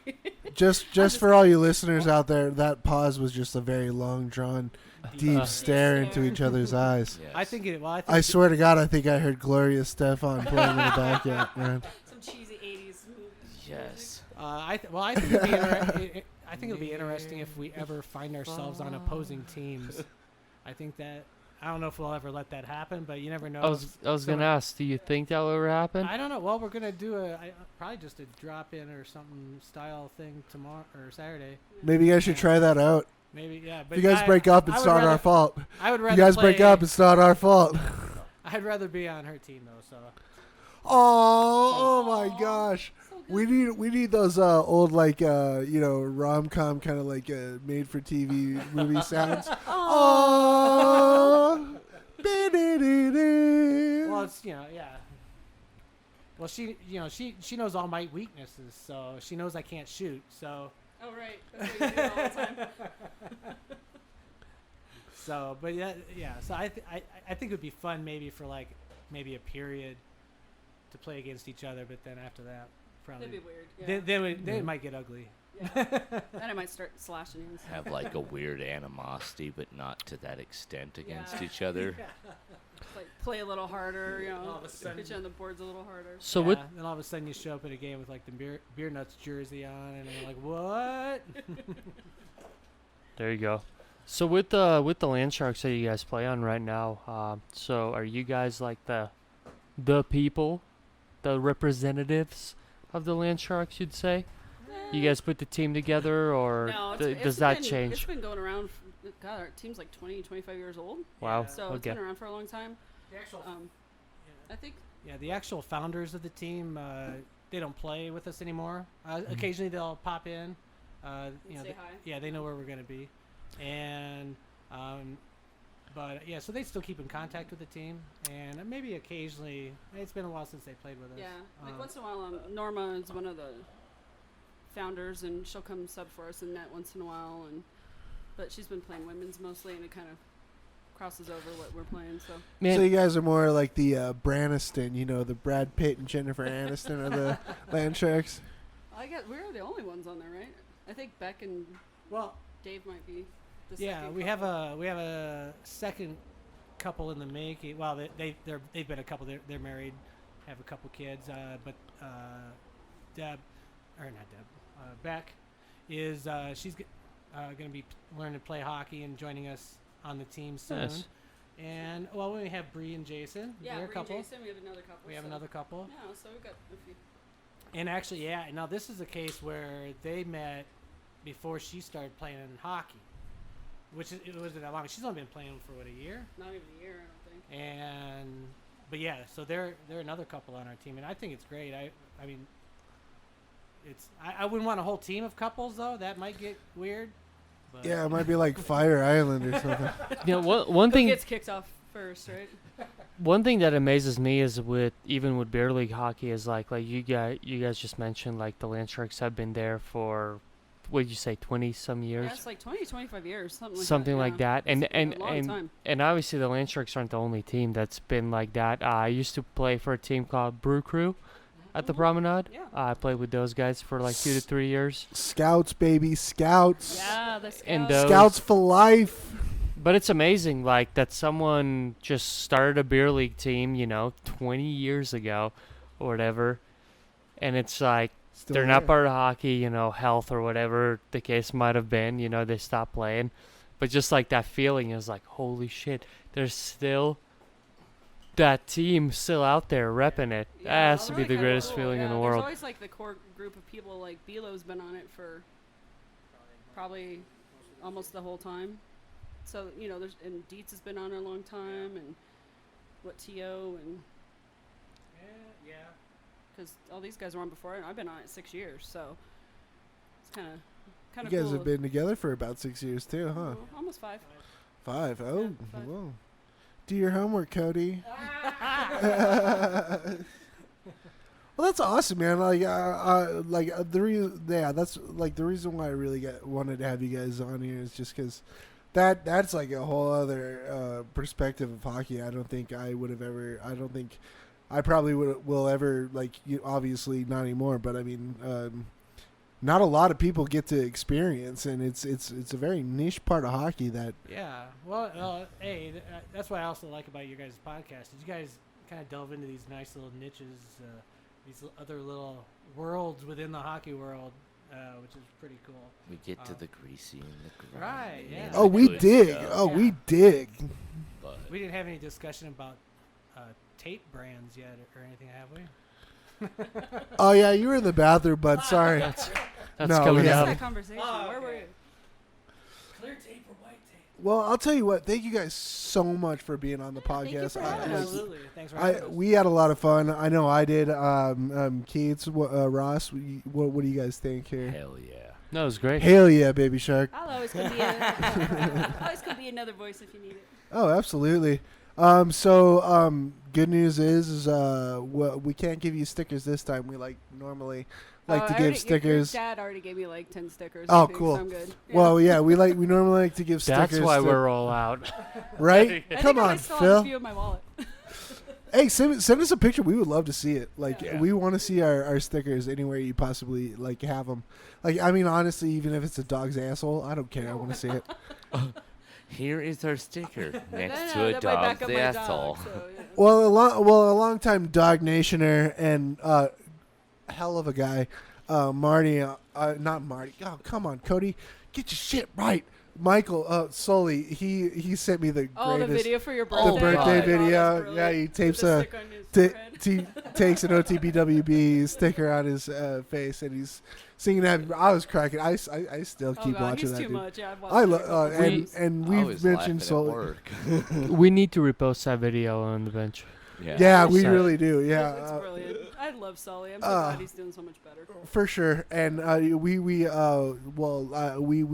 Speaker 1: Just for all you listeners out there, that pause was just a very long, drawn, deep
Speaker 3: Uh,
Speaker 1: stare into each other's eyes.
Speaker 2: Yes.
Speaker 4: I think it. Well, I think
Speaker 1: I swear to God, I think I heard Gloria Stefan playing in the background.
Speaker 5: Some cheesy '80s movies.
Speaker 2: Yes.
Speaker 4: I think it'd be I think it'll be interesting if we ever find ourselves on opposing teams. I think that I don't know if we'll ever let that happen, but you never know.
Speaker 3: I was gonna ask. Do you think that will ever happen?
Speaker 4: I don't know. Well, we're gonna do probably just a drop in or something style thing tomorrow or Saturday.
Speaker 1: Maybe you guys should try that out.
Speaker 4: Maybe
Speaker 1: If you guys break up, it's not our fault.
Speaker 4: I would
Speaker 1: If
Speaker 4: rather
Speaker 1: you guys break
Speaker 4: play-
Speaker 1: up, it's not our fault.
Speaker 4: I'd rather be on her team though. So
Speaker 1: Oh my
Speaker 5: Aw.
Speaker 1: gosh.
Speaker 5: So good.
Speaker 1: We need those old like rom-com kind of like made for TV movie sounds. Oh.
Speaker 4: well, it's yeah. Well, she knows all my weaknesses, so she knows I can't shoot. So
Speaker 5: Oh right, that's what you do all the time.
Speaker 4: but yeah. So I think it would be fun maybe for like maybe a period to play against each other, but then after that probably
Speaker 5: That'd be weird. Yeah.
Speaker 4: then it might get ugly.
Speaker 5: Yeah. Then I might start slashing hands.
Speaker 2: Have like a weird animosity, but not to that extent against
Speaker 5: Yeah.
Speaker 2: each other.
Speaker 5: Just, like play a little harder,
Speaker 4: All of a sudden-
Speaker 5: get you on the boards a little harder.
Speaker 3: So
Speaker 4: yeah,
Speaker 3: with
Speaker 4: then all of a sudden you show up at a game with like the beer nuts jersey on, and you're like, what?
Speaker 3: there you go. So with the land sharks that you guys play on right now, so are you guys like the people, the representatives of the land sharks? You'd say you guys put the team together, or
Speaker 5: No,
Speaker 3: does that
Speaker 5: It's
Speaker 3: change?
Speaker 5: been going around. God, our team's like 20, 25 years old.
Speaker 3: Wow.
Speaker 4: Yeah.
Speaker 5: So it's
Speaker 3: Okay.
Speaker 5: been around for a long time.
Speaker 4: The actual
Speaker 5: I think
Speaker 4: the actual founders of the team, they don't play with us anymore. Occasionally they'll pop in.
Speaker 5: Say hi.
Speaker 4: Yeah, they know where we're gonna be, and but yeah, so they still keep in contact with the team, and maybe occasionally. It's been a while since they played with us.
Speaker 5: Yeah, like once in a while, Norma is one of the founders, and she'll come sub for us in net once in a while. But she's been playing women's mostly, and it kind of crosses over what we're playing. So
Speaker 3: Man,
Speaker 1: So you guys are more like the Braniston, the Brad Pitt and Jennifer Aniston of the Land Sharks.
Speaker 5: I guess we're the only ones on there, right? I think Beck and
Speaker 4: Well,
Speaker 5: Dave might be. The
Speaker 4: yeah,
Speaker 5: second
Speaker 4: we have
Speaker 5: couple.
Speaker 4: a second couple in the making. Well, they've been a couple. They're married, have a couple kids. But Beck is she's going to be learning to play hockey and joining us on the team soon.
Speaker 3: Nice.
Speaker 4: And well, we have Bree and Jason.
Speaker 5: Yeah,
Speaker 4: They're a
Speaker 5: Bree and
Speaker 4: couple.
Speaker 5: Jason. We have another couple.
Speaker 4: We have
Speaker 5: so-
Speaker 4: another couple.
Speaker 5: Yeah, so we've got a few.
Speaker 4: And actually, yeah. Now this is a case where they met before she started playing hockey, which it wasn't that long. She's only been playing for a year.
Speaker 5: Not even a year, I don't think.
Speaker 4: But yeah, so they're another couple on our team, and I think it's great. I mean, I wouldn't want a whole team of couples though. That might get weird. But
Speaker 1: Yeah, it might be like Fire Island or something.
Speaker 3: one
Speaker 5: Who
Speaker 3: thing
Speaker 5: gets kicked off first, right?
Speaker 3: One thing that amazes me is even with beer league hockey is like you guys just mentioned like the Land Sharks have been there for what did you say 20 some years,
Speaker 5: Yeah, it's like 20, 25 years,
Speaker 3: something like that, and
Speaker 5: It's a long time.
Speaker 3: and obviously the Land Sharks aren't the only team that's been like that. I used to play for a team called Brew Crew at the
Speaker 5: Mhm.
Speaker 3: Promenade.
Speaker 5: Yeah.
Speaker 3: I played with those guys for like 2 to 3 years.
Speaker 1: Scouts, baby, Scouts.
Speaker 5: Yeah, the
Speaker 3: And
Speaker 5: Scouts.
Speaker 1: Scouts for life.
Speaker 3: But it's amazing, like, that someone just started a beer league team, 20 years ago or whatever. And it's like,
Speaker 1: Still
Speaker 3: they're not
Speaker 1: there.
Speaker 3: part of hockey, health or whatever the case might have been, they stopped playing. But just like that feeling is like, holy shit, there's still that team still out there repping it.
Speaker 5: Yeah,
Speaker 3: That has
Speaker 5: it's
Speaker 3: to be
Speaker 5: really
Speaker 3: the
Speaker 5: kinda
Speaker 3: greatest
Speaker 5: cool,
Speaker 3: feeling in
Speaker 5: yeah.
Speaker 3: the
Speaker 5: There's
Speaker 3: world.
Speaker 5: always like the core group of people, like Belo's been on it for probably almost the whole time. So, and Dietz has been on it a long time, and T.O. and
Speaker 4: yeah.
Speaker 5: because all these guys were on before, and I've been on it 6 years, so it's kind
Speaker 1: You
Speaker 5: of
Speaker 1: guys
Speaker 5: cool.
Speaker 1: have been together for about 6 years too, huh?
Speaker 5: Almost 5.
Speaker 1: 5. Oh,
Speaker 5: Yeah, 5.
Speaker 1: whoa. Do your homework, Cody. Well, that's awesome, man. The reason, that's like the reason why I really wanted to have you guys on here is just because that's like a whole other perspective of hockey. I don't think I would have ever. I don't think I probably will ever obviously not anymore. But I mean, not a lot of people get to experience, and it's a very niche part of hockey that.
Speaker 4: Yeah. Well, hey, that's what I also like about your guys' podcast is you guys kind of delve into these nice little niches, these other little worlds within the hockey world, which is pretty cool.
Speaker 2: We get to the greasy and the
Speaker 4: Right,
Speaker 2: grimy
Speaker 4: yeah.
Speaker 2: and
Speaker 1: Oh,
Speaker 2: the
Speaker 1: we
Speaker 2: good
Speaker 1: dig.
Speaker 2: stuff,
Speaker 1: Oh,
Speaker 4: Yeah.
Speaker 1: we dig.
Speaker 2: but
Speaker 4: We didn't have any discussion about tape brands yet or anything, have we?
Speaker 1: Oh yeah, you were in the bathroom, bud. Sorry.
Speaker 3: That's
Speaker 1: No,
Speaker 3: coming
Speaker 1: yeah.
Speaker 5: What's
Speaker 3: up.
Speaker 5: that conversation?
Speaker 4: Oh,
Speaker 5: Where were
Speaker 4: okay.
Speaker 5: you?
Speaker 4: Clear tape or white tape?
Speaker 1: Well, I'll tell you what. Thank you guys so much for being on the
Speaker 5: Thank you
Speaker 1: podcast.
Speaker 5: for
Speaker 1: I-
Speaker 5: having us.
Speaker 4: Absolutely. Thanks for having us.
Speaker 1: we had a lot of fun. I know I did. Keats, Ross, what do you guys think here?
Speaker 2: hell yeah.
Speaker 3: No, it was great.
Speaker 1: Hell yeah, baby shark.
Speaker 5: I'll always could be another voice if you need it.
Speaker 1: Oh, absolutely. Good news is we can't give you stickers this time. We normally like to give stickers.
Speaker 5: Your dad already gave me like 10 stickers.
Speaker 1: Oh,
Speaker 5: I think,
Speaker 1: cool.
Speaker 5: So I'm good. Yeah.
Speaker 1: Well, yeah, we normally like to give stickers.
Speaker 3: That's why
Speaker 1: to-
Speaker 3: we're all out.
Speaker 1: right.
Speaker 5: I
Speaker 1: Come
Speaker 5: think I
Speaker 1: on,
Speaker 5: still have a
Speaker 1: Phil.
Speaker 5: few in my wallet.
Speaker 1: Hey, send us a picture. We would love to see it.
Speaker 2: Yeah.
Speaker 1: We want to see our stickers anywhere you possibly have them. I mean, honestly, even if it's a dog's asshole, I don't care. I want to see it.
Speaker 2: Here is our sticker next
Speaker 5: No,
Speaker 2: to a
Speaker 5: that might back
Speaker 2: dog's
Speaker 5: up my dog,
Speaker 2: asshole.
Speaker 5: so, yeah.
Speaker 1: Well, a long-time dog nationer and hell of a guy, Marty. Not Marty. Oh, come on, Cody, get your shit right. Michael Sully. He sent me the
Speaker 5: Oh, the
Speaker 1: greatest.
Speaker 5: video for your
Speaker 1: The
Speaker 5: birthday.
Speaker 1: birthday
Speaker 5: Oh my God,
Speaker 1: video.
Speaker 5: that's
Speaker 1: Yeah, he
Speaker 5: brilliant.
Speaker 1: tapes
Speaker 5: With the
Speaker 1: a
Speaker 5: stick on his forehead.
Speaker 1: takes an OTBWB sticker on his face, and he's singing that. I was cracking. I still
Speaker 5: Oh
Speaker 1: keep
Speaker 5: God,
Speaker 1: watching
Speaker 5: he's
Speaker 1: that.
Speaker 5: too
Speaker 1: Dude.
Speaker 5: much. Yeah, I've watched
Speaker 1: I
Speaker 5: it a
Speaker 1: love
Speaker 5: couple
Speaker 3: We-
Speaker 1: and
Speaker 2: I
Speaker 1: we've
Speaker 2: was
Speaker 1: mentioned
Speaker 2: laughing at
Speaker 1: Sully.
Speaker 2: work.
Speaker 3: We need to repost that video on the bench.
Speaker 1: Yeah, we
Speaker 3: So-
Speaker 1: really do.
Speaker 5: It's
Speaker 1: Yeah,
Speaker 5: brilliant. I love Sully. I'm so
Speaker 1: uh,
Speaker 5: glad he's doing so much better.
Speaker 1: for sure. And we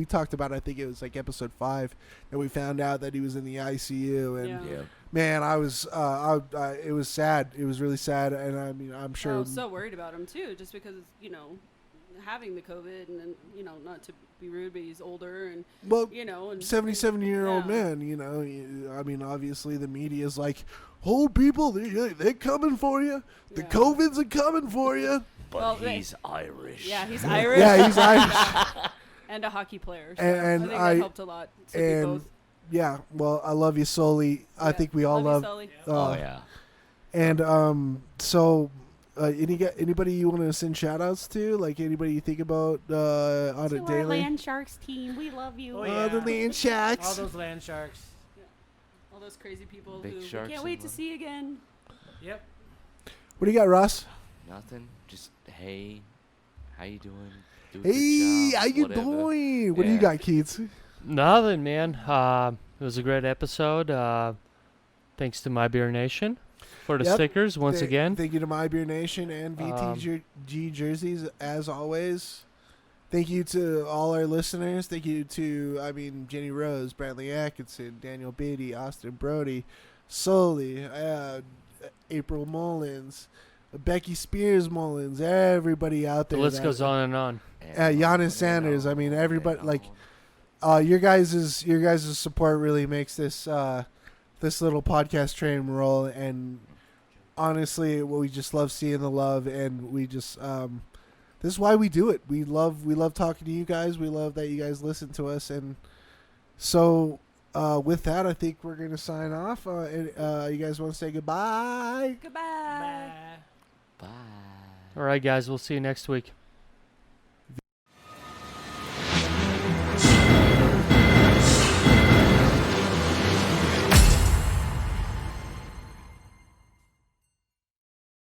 Speaker 1: talked about, I think it was like episode 5, and we found out that he was in the ICU. And
Speaker 5: Yeah.
Speaker 2: Yeah.
Speaker 1: man, it was sad. It was really sad. And I mean, I'm
Speaker 5: I
Speaker 1: sure.
Speaker 5: was so worried about him too, just because having the COVID, and then not to be rude, but he's older, and
Speaker 1: Well,
Speaker 5: and
Speaker 1: 77-year-old
Speaker 5: yeah.
Speaker 1: man, I mean, obviously the media is like, "Oh, people, they're coming for you. The
Speaker 5: Yeah.
Speaker 1: COVID's are coming for you."
Speaker 2: But
Speaker 5: Well,
Speaker 2: he's Irish.
Speaker 5: Yeah, he's Irish.
Speaker 1: Yeah, he's Irish.
Speaker 5: and a hockey player. So
Speaker 1: And
Speaker 5: I think
Speaker 1: I-
Speaker 5: that helped a lot. To be
Speaker 1: and
Speaker 5: both.
Speaker 1: Yeah, well, I love you, Sully. I
Speaker 5: Yeah.
Speaker 1: think we all
Speaker 5: you,
Speaker 1: love.
Speaker 5: Sully.
Speaker 2: Oh yeah.
Speaker 1: And so, anybody you want to send shout outs to? Like anybody you think about on a daily?
Speaker 6: Land Sharks team, we love you.
Speaker 4: Oh,
Speaker 1: Oh,
Speaker 4: yeah.
Speaker 1: the land
Speaker 4: All
Speaker 1: shacks.
Speaker 4: those land sharks.
Speaker 5: All those crazy people
Speaker 2: Big
Speaker 5: who
Speaker 2: sharks
Speaker 5: we can't
Speaker 2: and
Speaker 5: wait to
Speaker 2: love.
Speaker 5: see again.
Speaker 4: Yep.
Speaker 1: What do you got, Ross?
Speaker 2: Nothing. Just hey, how you doing? Do a
Speaker 1: Hey,
Speaker 2: good job,
Speaker 1: how you
Speaker 2: whatever.
Speaker 1: doing? What do you
Speaker 2: Yeah.
Speaker 1: got, Keats?
Speaker 3: Nothing, man. It was a great episode. Thanks to My Beer Nation for the
Speaker 1: Yep.
Speaker 3: stickers once again.
Speaker 1: Thank you to My Beer Nation and VTG jerseys as always. Thank you to all our listeners. Thank you to, Jenny Rose, Bradley Atkinson, Daniel Beatty, Austin Brody, Sully, April Mullins, Becky Spears Mullins, everybody out
Speaker 3: The
Speaker 1: there.
Speaker 3: list
Speaker 1: that-
Speaker 3: goes on and on.
Speaker 1: Giannis Sanders. I mean, everybody, like, your guys' support really makes this this little podcast train roll, and honestly, we just love seeing the love, and we just this is why we do it. We love talking to you guys. We love that you guys listen to us, and so with that, I think we're gonna sign off. You guys want to say goodbye?
Speaker 5: Goodbye.
Speaker 4: Bye.
Speaker 2: Bye.
Speaker 3: All right, guys. We'll see you next week.